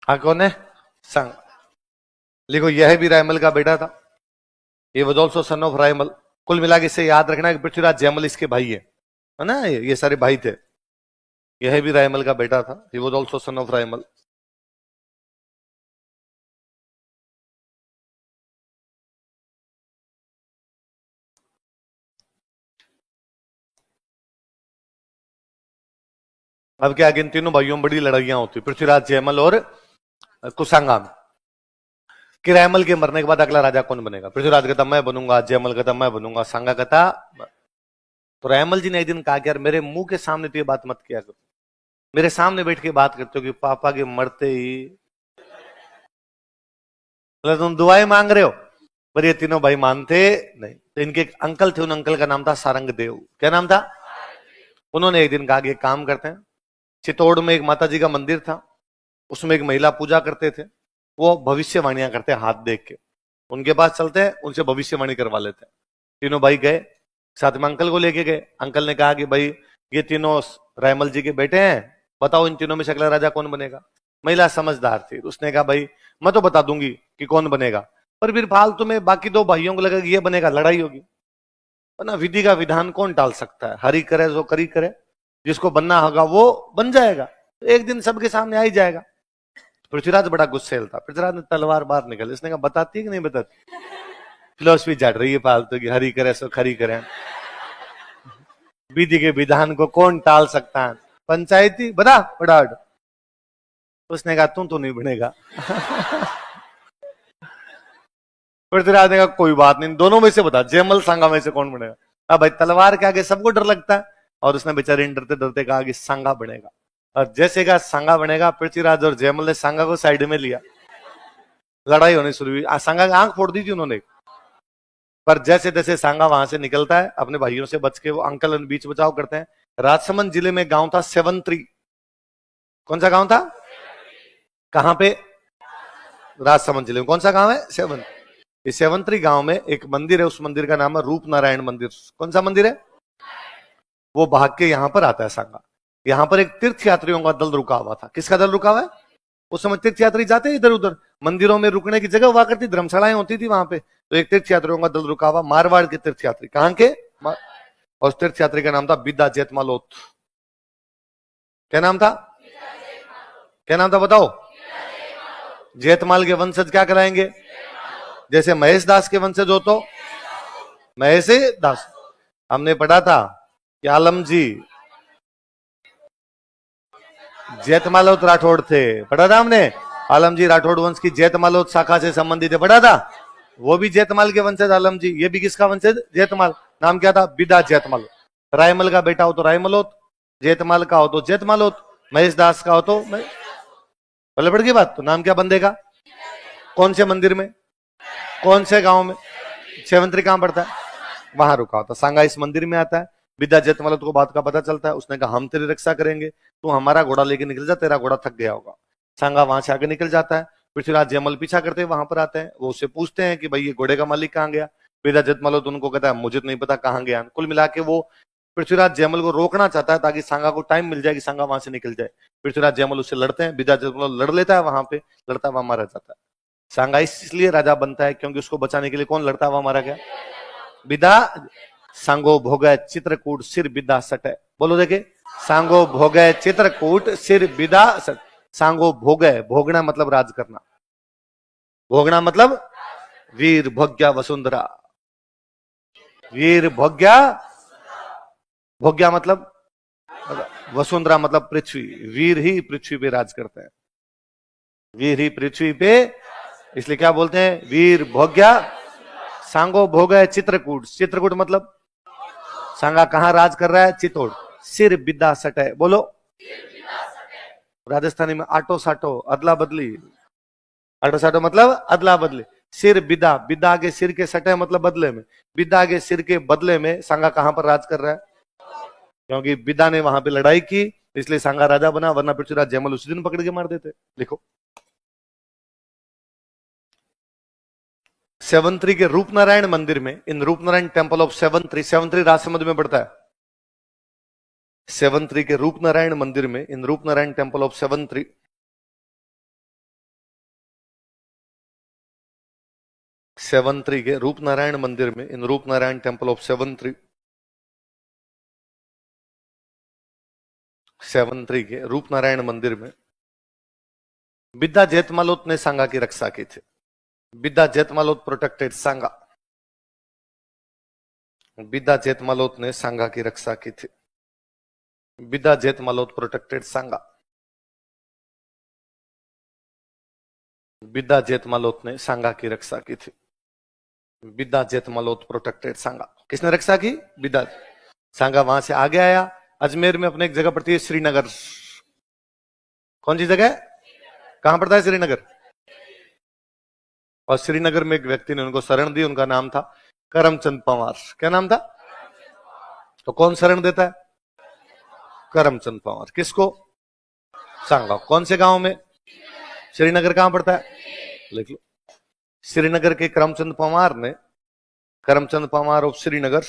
हाँ कौन है? संग। लिखो यह भी रायमल का बेटा था। ये was also son of Raimal. कुल मिला के इसे याद रखना कि पृथ्वीराज जयमल इसके भाई है ना, ये सारे भाई थे। यह भी रायमल का बेटा था। He was also son of Raimal. अब क्या, इन तीनों भाइयों में बड़ी लड़ाइयां होती, पृथ्वीराज, जयमल और कुशांगा में। कि रायमल के मरने के बाद अगला राजा कौन बनेगा? पृथ्वीराज कहता मैं बनूंगा, जयमल कहता मैं बनूंगा, सांगा कहता। तो रायमल जी ने एक दिन कहा कि यार मेरे मुंह के सामने तो ये बात मत किया करो, मेरे सामने बैठ के बात करते हो कि पापा के मरते ही मतलब तुम दुआएं मांग रहे हो। पर ये तीनों भाई मानते नहीं। तो इनके एक अंकल थे, उन अंकल का नाम था सारंग देव। क्या नाम था? उन्होंने एक दिन कहा कि एक काम करते हैं, चित्तौड़ में एक माता जी का मंदिर था, उसमें एक महिला पूजा करते थे, वो भविष्यवाणियां करते हैं हाथ देख के, उनके पास चलते हैं, उनसे भविष्यवाणी करवा लेते हैं। तीनों भाई गए, साथ में अंकल को लेके गए। अंकल ने कहा कि भाई ये तीनों रायमल जी के बेटे हैं, बताओ इन तीनों में से अगला राजा कौन बनेगा? महिला समझदार थी, उसने कहा भाई मैं तो बता दूंगी कि कौन बनेगा, पर फिर फालतू में बाकी दो भाइयों को लगा कि ये बनेगा, लड़ाई होगी। ना विधि का विधान कौन टाल सकता है? हरि करे जो करी करे, जिसको बनना होगा वो बन जाएगा, एक दिन सबके सामने आ ही जाएगा। पृथ्वीराज बड़ा गुस्सेल था। पृथ्वीराज ने तलवार बाहर निकाली, इसने कहा बताती है कि नहीं बताती? फिलोसफी चढ़ रही है फालतू की, हरि करे सो खरी करे, विधि के विधान को कौन टाल सकता है? पंचायती बता फटाफट। उसने कहा तुम तो नहीं बनेगा। पृथ्वीराज ने कहा कोई बात नहीं, दोनों में से बता, जयमल सांगा में से कौन बनेगा? अब भाई तलवार के आगे सबको डर लगता है, और उसने बेचारे डरते डरते कहा कि सांगा बनेगा। और जैसे कहा सांगा बनेगा, पृथ्वीराज और जयमल ने सांगा को साइड में लिया, लड़ाई होनी शुरू हुई। सांगा की आंख फोड़ दी थी उन्होंने। पर जैसे जैसे सांगा वहां से निकलता है अपने भाइयों से बच के, वो अंकल बीच बचाव करते हैं। राजसमंद जिले में गांव था सेवंत्री। कौन सा गांव था? कहां पे? राजसमंद जिले में। कौन सा गांव है? सेवन। इस सेवंत्री गांव में एक मंदिर है, उस मंदिर का नाम है रूप नारायण मंदिर। कौन सा मंदिर है? वो भाग के यहां पर आता है सांगा। यहां पर एक तीर्थ यात्रियों का दल रुका हुआ था। किसका दल रुका हुआ है? उस समय तीर्थ यात्री जाते इधर उधर, मंदिरों में रुकने की जगह हुआ करती, धर्मशालाएं होती थी वहां पे। तो एक तीर्थ यात्रियों का दल रुका हुआ, मारवाड़ के तीर्थ यात्री। कहां के? और तीर्थ यात्री का नाम था बिदा जेतमालोत। क्या नाम था? क्या नाम था बताओ? जेतमाल के वंशज क्या कराएंगे? जैसे महेश दास के वंशज हो तो महेश दास। हमने पढ़ा था कि आलम जी जेतमालोत राठौड़ थे, पढ़ा था हमने। आलम जी राठौड़ वंश की जेतमालोत शाखा से संबंधित है, पढ़ा था। वो भी जेतमाल के वंशज आलम जी, ये भी किसका वंशज? जेतमाल। नाम क्या था? बिदा जेतमाल। रायमल का बेटा हो तो रायमलोत, जेतमाल का हो तो जेतमालोत, महेश दास का हो तो पहले पड़ गई बात। तो नाम क्या बंदेगा? कौन से मंदिर में, कौन से गांव में? सेवंत्री कहां पड़ता है? वहां रुका होता। सांगा इस मंदिर में आता है। विद्या जेतमालोत को बात का पता चलता है। उसने कहा हम तेरी रक्षा करेंगे, तू हमारा घोड़ा लेके निकल जा, तेरा घोड़ा थक गया होगा। सांगा वहां से आगे निकल जाता है। पृथ्वीराज जयमल पीछा करते वहां पर आते हैं। वो उससे पूछते हैं कि भाई ये घोड़े का मालिक कहाँ गया? विद्या जेतमालोत उनको कहता है मुझे तो नहीं पता कहाँ गया। कुल मिला के वो पृथ्वीराज जयमल को रोकना चाहता है ताकि सांगा को टाइम मिल जाए कि सांगा वहां से निकल जाए। पृथ्वीराज जयमल उससे लड़ते हैं, विद्या जेतमाल लड़ लेता है, वहां पे लड़ता हुआ मारा जाता है। सांगा इसलिए राजा बनता है क्योंकि उसको बचाने के लिए कौन लड़ता हुआ मारा गया? विदा। सांगो भोगे चित्रकूट सिर विदा सटे। बोलो देखे, सांगो भोगे चित्रकूट सिर विदा सट। सांगो भोगे, भोगना मतलब राज करना, भोगना मतलब वीर भोग्या वसुंधरा। वीर भोग्या, भोग्या मतलब वसुंधरा मतलब पृथ्वी। वीर ही पृथ्वी पे राज करते हैं, वीर ही पृथ्वी पे, इसलिए क्या बोलते हैं? वीर भोग्या। सांगो भोगे चित्रकूट। चित्रकूट मतलब सांगा कहां राज कर रहा है? चित्तौड़। सिर विदा सटे। बोलो, राजस्थानी में आटो साटो, अदला बदली। आटो साटो मतलब अदला बदली। सिर विदा, विदा के सिर के सटे मतलब बदले में। विदा के सिर के बदले में सांगा कहां पर राज कर रहा है? क्योंकि विदा ने वहां पे लड़ाई की, इसलिए सांगा राजा बना, वरना पृथ्वीराज जयमल उसी दिन पकड़ के मार देते। लिखो, सेवंत्री के रूपनारायण मंदिर में, in Roopnarayan temple of Sevantri, Sevantri Rajsamand में पड़ता है। सेवंत्री के रूपनारायण मंदिर में, in Roopnarayan temple of Sevantri, Sevantri के रूपनारायण मंदिर में, in Roopnarayan temple of Sevantri के रूपनारायण मंदिर में विद्या जेतमालोत ने सांगा की रक्षा की थी। विद्या जेतमालोत प्रोटेक्टेड सांगा। विद्या जेतमालोत ने सांगा की रक्षा की थी। विद्या जेतमालोत प्रोटेक्टेड सांगा। विद्या जेतमालोत ने सांगा की रक्षा की थी। विद्या जेतमालोत प्रोटेक्टेड सांगा। किसने रक्षा की? विद्या। सांगा वहां से आगे आया, अजमेर में अपने एक जगह पड़ती है श्रीनगर। कौन सी जगह? कहां पड़ता है श्रीनगर? और श्रीनगर में एक व्यक्ति ने उनको शरण दी, उनका नाम था करमचंद पंवार। क्या नाम था? तो कौन शरण देता है? करमचंद पंवार। किसको? सांगा। कौन से गांव में? श्रीनगर कहां पड़ता है? लिख लो। श्रीनगर के करमचंद पंवार ने, करमचंद पंवार ऑफ श्रीनगर,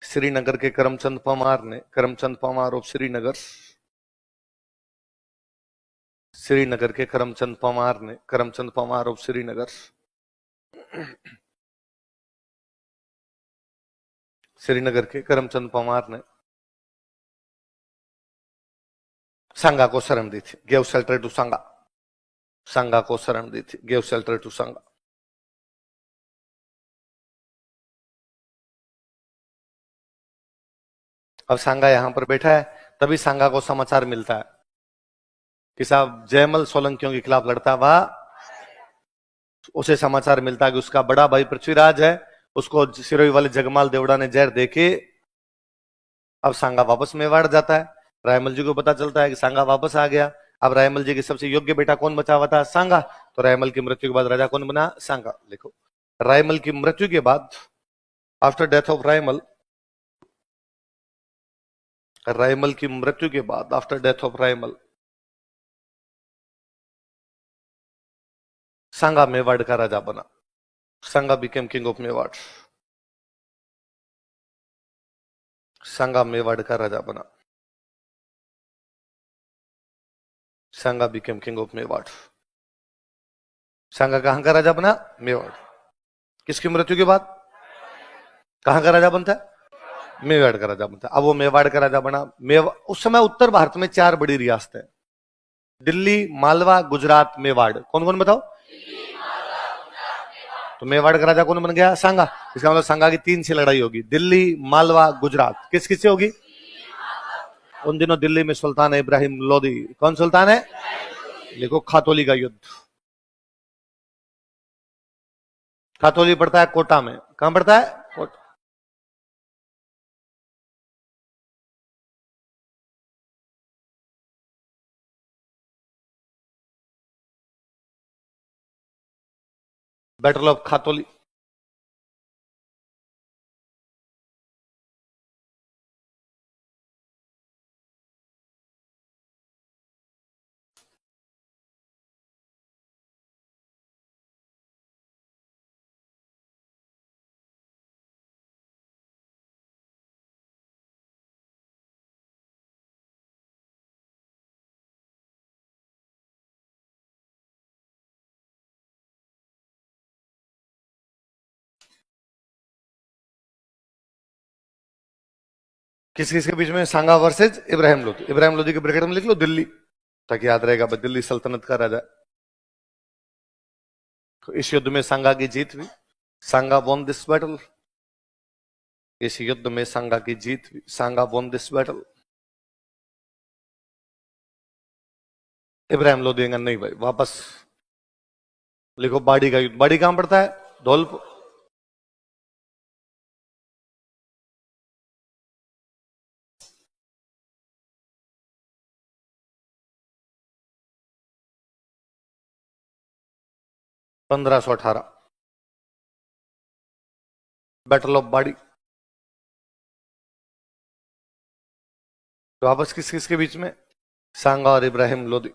श्रीनगर के करमचंद पंवार ने, करमचंद पंवार ऑफ श्रीनगर, श्रीनगर के करमचंद पंवार ने, करमचंद पंवार ऑफ श्रीनगर, श्रीनगर के करमचंद पंवार ने सांगा को शरण दी थी। गेव शेल्टर टू सांगा। सांगा को शरण दी थी, गेव शेल्टर टू सांगा। अब सांगा यहां पर बैठा है, तभी सांगा को समाचार मिलता है कि साहब जयमल सोलंकियों के खिलाफ लड़ता हुआ, उसे समाचार मिलता है कि उसका बड़ा भाई पृथ्वीराज है, उसको सिरोही वाले जगमाल देवड़ा ने जहर देके। अब सांगा वापस मेवाड़ जाता है। रायमल जी को पता चलता है कि सांगा वापस आ गया। अब रायमल जी के सबसे योग्य बेटा कौन बचा हुआ था? सांगा। तो रायमल की मृत्यु के बाद राजा कौन बना? सांगा। लिखो, रायमल की मृत्यु के बाद, after death of Raimal, Raimal की मृत्यु के बाद, आफ्टर डेथ ऑफ रायमल, सांगा मेवाड़ का राजा बना। सांगा बिकेम किंग ऑफ मेवाड़। सांगा मेवाड़ का राजा बना। सांगा बिकेम किंग ऑफ मेवाड़। सांगा कहां का राजा बना? मेवाड़। किसकी मृत्यु के बाद? कहां का राजा बनता है? मेवाड़ का राजा बनता है। अब वो मेवाड़ का राजा बना। उस समय उत्तर भारत में चार बड़ी रियासतें, दिल्ली, मालवा, गुजरात, मेवाड़। कौन कौन बताओ? तो मेवाड़ का राजा कौन बन गया? सांगा। इसका मतलब सांगा की तीन से लड़ाई होगी, दिल्ली, मालवा, गुजरात। किस किस से होगी? उन दिनों दिल्ली में सुल्तान इब्राहिम लोदी। कौन सुल्तान है? लिखो, खातोली का युद्ध। खातोली पड़ता है कोटा में। कहां पड़ता है? कोटा। Battle of Khatoli. किस किस के बीच में? सांगा वर्सेज इब्राहिम लोदी। इब्राहिम लोदी के ब्रैकेट में लिख लो दिल्ली, ताकि याद रहेगा दिल्ली सल्तनत का राजा। तो इस युद्ध में सांगा की जीत हुई। Sanga won this battle. इस युद्ध में सांगा की जीत हुई। Sanga won this battle. Ibrahim Lodi नहीं भाई, वापस लिखो, बाड़ी का युद्ध। बाड़ी कहां पड़ता है? धौलपुर। पंद्रह सौ अठारह, बैटल ऑफ बाड़ी। तो वापस किस किस के बीच में? सांगा और इब्राहिम लोदी।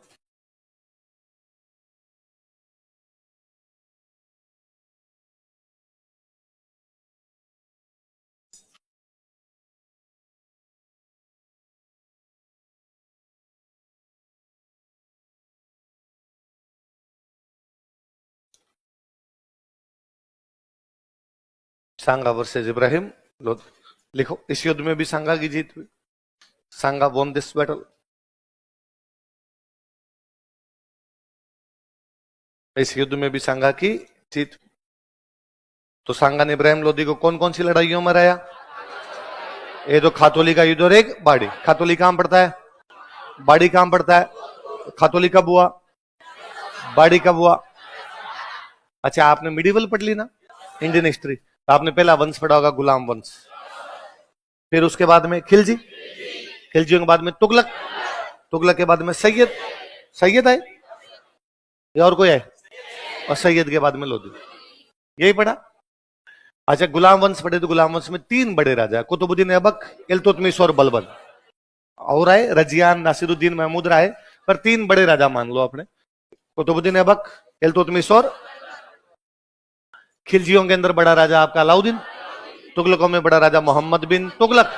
सांगा वर्सेस इब्राहिम लोधी। लिखो, इस युद्ध में भी सांगा की जीत हुई। Sanga won this battle. इस युद्ध में भी सांगा की जीत। तो सांगा ने इब्राहिम लोधी को कौन कौन सी लड़ाइयों में हराया? ये तो खातोली का युद्ध और एक बाड़ी। खातोली कहां पड़ता है? बाड़ी कहां पड़ता है? खातोली कब हुआ? बाड़ी कब हुआ? अच्छा, आपने मिडिवल पढ़ ली ना, इंडियन हिस्ट्री, तो आपने पहला वंश पढ़ा होगा गुलाम वंश, फिर उसके बाद में खिलजी, खिलजियों के बाद में तुगलक, तुगलक के बाद में सैयद, सैयद आए या और कोई आए, और सैयद के बाद में लोधी। यही पढ़ा। अच्छा, गुलाम वंश पढ़े तो गुलाम वंश में तीन बड़े राजा, कुतुबुद्दीन ऐबक, इल्तुतमिश और बलबन, और आए रजियान, नासिरुद्दीन, महमूद राय, पर तीन बड़े राजा मान लो आपने, कुतुबुद्दीन ऐबक, इल्तुतमिश और खिलजियों के अंदर बड़ा राजा आपका अलाउद्दीन, तुगलकों में बड़ा राजा मोहम्मद बिन तुगलक,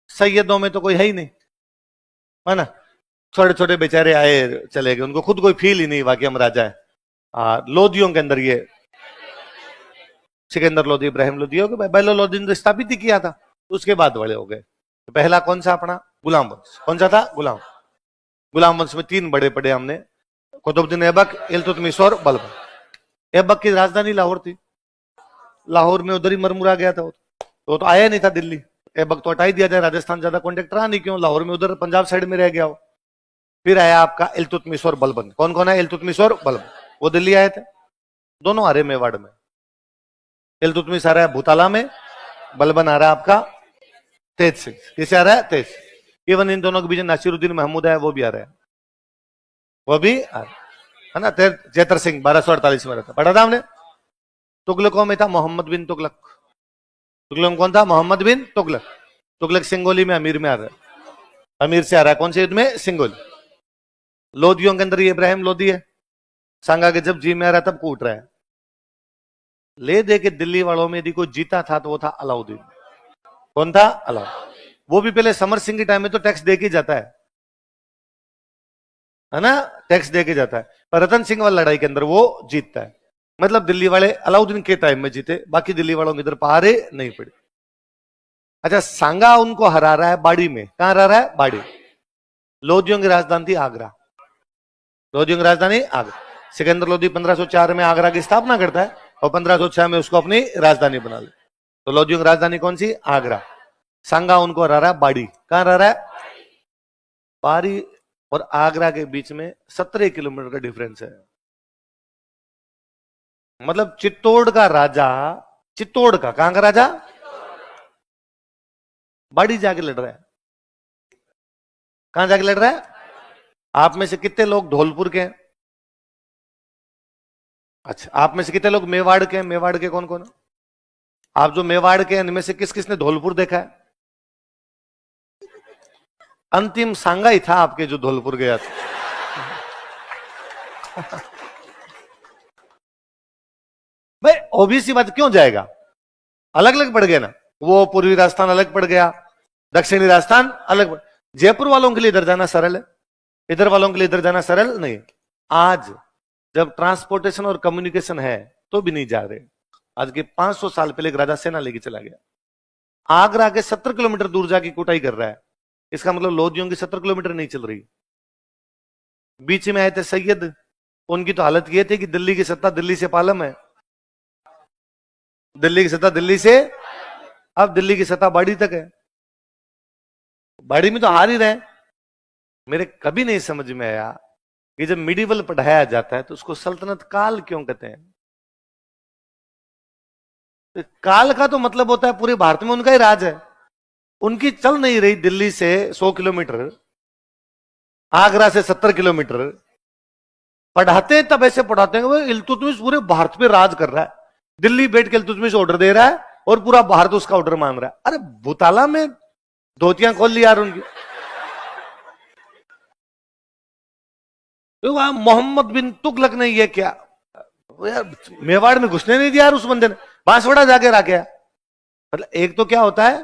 सैयदों में तो कोई है ही नहीं, है ना, छोटे छोटे बेचारे आए चले गए, उनको खुद कोई फील ही नहीं हुआ कि हम राजा है। लोधियों के अंदर ये सिकंदर लोधी, इब्राहिम लोधी हो गए, बैलो लोधी ने स्थापित ही किया था, उसके बाद बड़े हो गए। तो पहला कौन सा अपना? गुलाम वंश। कौन सा था? गुलाम। गुलाम वंश में तीन बड़े पड़े हमने, कुतुबुद्दीन ऐबक, इल्तुतमिश और बलबन। ऐबक की राजधानी लाहौर थी, लाहौर में उधर ही मरमुरा गया था, वो तो आया नहीं था दिल्ली। ऐबक तो हटा ही दिया जाए, राजस्थान ज्यादा कॉन्टेक्ट रहा नहीं, क्यों? लाहौर में उधर पंजाब साइड में रह गया वो। फिर आया आपका इल्तुतमिश और बलबन। कौन कौन है? इल्तुतमिश और बलबन, वो दिल्ली आए थे, दोनों आ रहे मेवाड़ में। इल्तुतमिश आ रहा है भूताला में, बलबन आ रहा है आपका तेज सिंह। किसे आ रहा है? तेज। इवन इन दोनों के बीच नासिरुद्दीन महमूद है, वो भी आ रहा है, वो भी आ रहा है ना। चेतर सिंह 1248 में रहता, पढ़ा था हमने। तुगलकों में था मोहम्मद बिन तुगलक। तुगलक कौन था? मोहम्मद बिन तुगलक। तुगलक सिंगोली में अमीर में आ रहा है, अमीर से आ रहा है। कौन से युद्ध में? सिंगोली। लोधियों के अंदर ये इब्राहिम लोधी है, सांगा के जब जी में आ रहा है तब कूट रहा है। ले दे के दिल्ली वालों में यदि कोई जीता था तो वो था अलाउद्दीन। कौन था? अलाउद्दीन। वो भी पहले समर सिंह के टाइम में तो टैक्स दे के जाता है ना, टैक्स दे के जाता है, पर रतन सिंह वाली लड़ाई के अंदर वो जीतता है। मतलब दिल्ली वाले अलाउद्दीन के टाइम में जीते, बाकी दिल्ली वालों की इधर पहाड़े नहीं पड़ी। अच्छा, सांगा उनको हरा रहा है बाड़ी में। कहां हरा रहा है? बाड़ी। लोधियों की राजधानी थी आगरा, लोधियों की राजधानी आगरा। सिकंदर लोधी 1504 में आगरा की स्थापना करता है और 1506 में उसको अपनी राजधानी बना ले। तो लोधियों की राजधानी कौन सी? आगरा। सांगा उनको हरा रहा है बाड़ी। कहां हरा रहा है? बाड़ी और आगरा के बीच में 17 किलोमीटर का डिफरेंस है। मतलब चित्तौड़ का राजा, चित्तौड़ का, कहां का राजा? बाड़ी जाके लड़ रहा है। कहां जाके लड़ रहा है? आप में से कितने लोग धौलपुर के हैं? अच्छा, आप में से कितने लोग मेवाड़ के हैं? मेवाड़ के कौन कौन? आप जो मेवाड़ के हैं इनमें से किस किसने धौलपुर देखा है? अंतिम सांगा ही था आपके जो धौलपुर गया था। भाई ओबीसी बात क्यों जाएगा? अलग अलग पड़ गया ना, वो पूर्वी राजस्थान अलग पड़ गया, दक्षिणी राजस्थान अलग पड़। जयपुर वालों के लिए इधर जाना सरल है, इधर वालों के लिए इधर जाना सरल नहीं। आज जब ट्रांसपोर्टेशन और कम्युनिकेशन है तो भी नहीं जा रहे। आज के 500 साल पहले एक राजा सेना लेके चला गया, आगरा के 70 किलोमीटर दूर जाके कुटाई कर रहा है। इसका मतलब लोधियों की 70 किलोमीटर नहीं चल रही। बीच में आए थे सैयद, उनकी तो हालत ये थी कि दिल्ली की सत्ता दिल्ली से पालम है, दिल्ली की सत्ता दिल्ली से, अब दिल्ली की सत्ता बाड़ी तक है, बाड़ी में तो हार ही रहे। मेरे कभी नहीं समझ में आया कि जब मिडिवल पढ़ाया जाता है तो उसको सल्तनत काल क्यों कहते हैं? तो काल का तो मतलब होता है पूरे भारत में उनका ही राज है। उनकी चल नहीं रही दिल्ली से 100 किलोमीटर, आगरा से 70 किलोमीटर। पढ़ाते तब ऐसे पढ़ाते हैं वो इल्तुतमिश पूरे भारत पे राज कर रहा है, दिल्ली बैठ के इल्तुतमिश ऑर्डर दे रहा है और पूरा भारत उसका ऑर्डर मान रहा है। अरे भूताला में धोतियां खोल ली यार उनकी। तो वहां मोहम्मद बिन तुगलक ने ये क्या, यार मेवाड़ में घुसने नहीं दिया यार उस बंदे ने, बांसवाड़ा जाके रख गया। मतलब एक तो क्या होता है,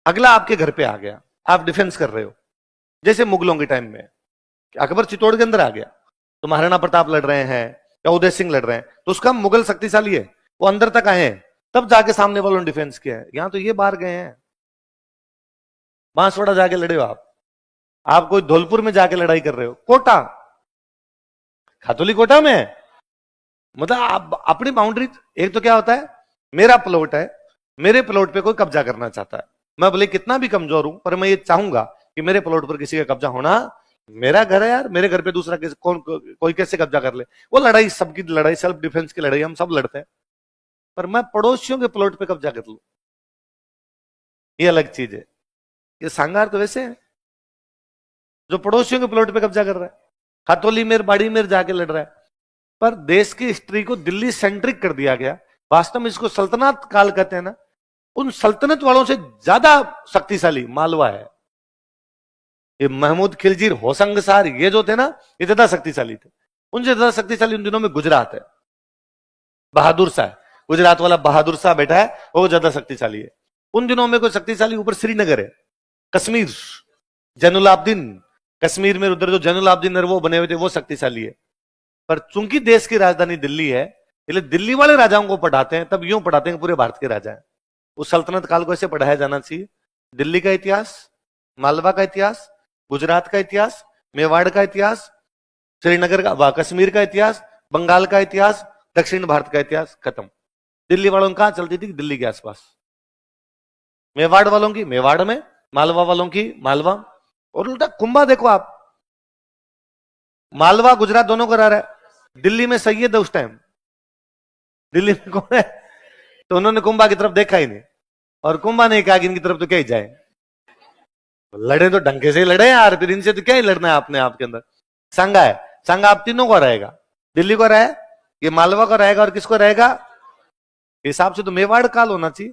अगला आपके घर पे आ गया, आप डिफेंस कर रहे हो, जैसे मुगलों के टाइम में अकबर चित्तौड़ के अंदर आ गया तो महाराणा प्रताप लड़ रहे हैं या उदय सिंह लड़ रहे हैं, तो उसका मुगल शक्तिशाली है, वो अंदर तक आए हैं, तब जाके सामने वालों ने डिफेंस किया है। यहां तो ये बाहर गए हैं, बांसवाड़ा जाके लड़े हो आप कोई धौलपुर में जाके लड़ाई कर रहे हो, कोटा खातोली कोटा में, मतलब आप अपनी बाउंड्री। एक तो क्या होता है, मेरा प्लॉट है, मेरे प्लॉट पे कोई कब्जा करना चाहता है, मैं भले कितना भी कमजोर हूं पर मैं ये चाहूंगा कि मेरे प्लॉट पर किसी का कब्जा होना, मेरा घर है यार, मेरे घर पे दूसरा कोई कैसे कब्जा कर ले। वो लड़ाई सबकी लड़ाई, सेल्फ डिफेंस की लड़ाई हम सब लड़ते हैं, पर मैं पड़ोसियों के प्लॉट पे कब्जा कर लूं, ये अलग चीज है। ये सांगार तो वैसे है जो पड़ोसियों के प्लॉट पे कब्जा कर रहा है, खातोली मेर बाड़ी मेर जाके लड़ रहा है। पर देश की हिस्ट्री को दिल्ली सेंट्रिक कर दिया गया। वास्तव में इसको सल्तनत काल कहते हैं ना, उन सल्तनत वालों से ज्यादा शक्तिशाली मालवा है। ये महमूद खिलजी, होशंगसार, ये जो थे ना, ये ज्यादा शक्तिशाली थे। उनसे ज्यादा शक्तिशाली उन दिनों में गुजरात है, बहादुर शाह, गुजरात वाला बहादुर शाह बैठा है, वो ज्यादा शक्तिशाली है। उन दिनों में कोई शक्तिशाली ऊपर श्रीनगर है, कश्मीर, जैनुलाब्दीन, कश्मीर में उधर जो जैनुलाब्दीन वो बने हुए थे, वो शक्तिशाली है। पर चूंकि देश की राजधानी दिल्ली है, इसलिए दिल्ली वाले राजाओं को पढ़ाते हैं, तब यूं पढ़ाते हैं पूरे भारत के राजा हैं। उस सल्तनत काल को ऐसे पढ़ाया जाना चाहिए, दिल्ली का इतिहास, मालवा का इतिहास, गुजरात का इतिहास, मेवाड़ का इतिहास, श्रीनगर का, कश्मीर का इतिहास, बंगाल का इतिहास, दक्षिण भारत का इतिहास, खत्म। दिल्ली वालों की कहां चलती थी? दिल्ली के आसपास। मेवाड़ वालों की मेवाड़ में, मालवा वालों की मालवा। और उल्टा कुंभा देखो आप, मालवा गुजरात दोनों करा रहा है, दिल्ली में सैयद है उस टाइम, दिल्ली में कौन है? तो उन्होंने कुंभा की तरफ देखा ही नहीं, और कुंभा ने कहा कि इनकी तरफ तो क्या ही जाए, लड़े तो ढंगे से ही लड़े यार, फिर इनसे तो क्या ही लड़ना है अपने आप के अंदर। संघा है, संघा आप तीनों को रहेगा, दिल्ली को रहे, ये मालवा को रहेगा, और किसको रहेगा? हिसाब से तो मेवाड़ काल होना चाहिए।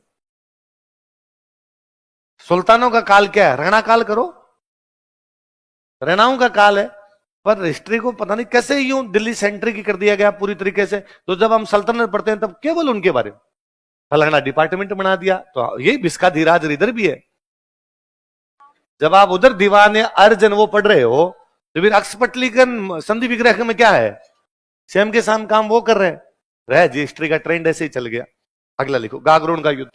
सुल्तानों का काल क्या है? राणा काल करो, रैनाओं का काल है। पर हिस्ट्री को पता नहीं कैसे यूं दिल्ली सेंट्रिक ही कर दिया गया पूरी तरीके से। तो जब हम सल्तनत पढ़ते हैं तब केवल उनके बारे में फलाना डिपार्टमेंट बना दिया, तो यही भिस्का धीराज इधर भी है। जब आप उधर दीवान अर्जन वो पढ़ रहे हो, तो फिर अक्सपटलीकन संधि विग्रह में क्या है? सेम के साम काम वो कर रहे हैं। रह जी, हिस्ट्री का ट्रेंड ऐसे ही चल गया। अगला लिखो, गागरोन का युद्ध।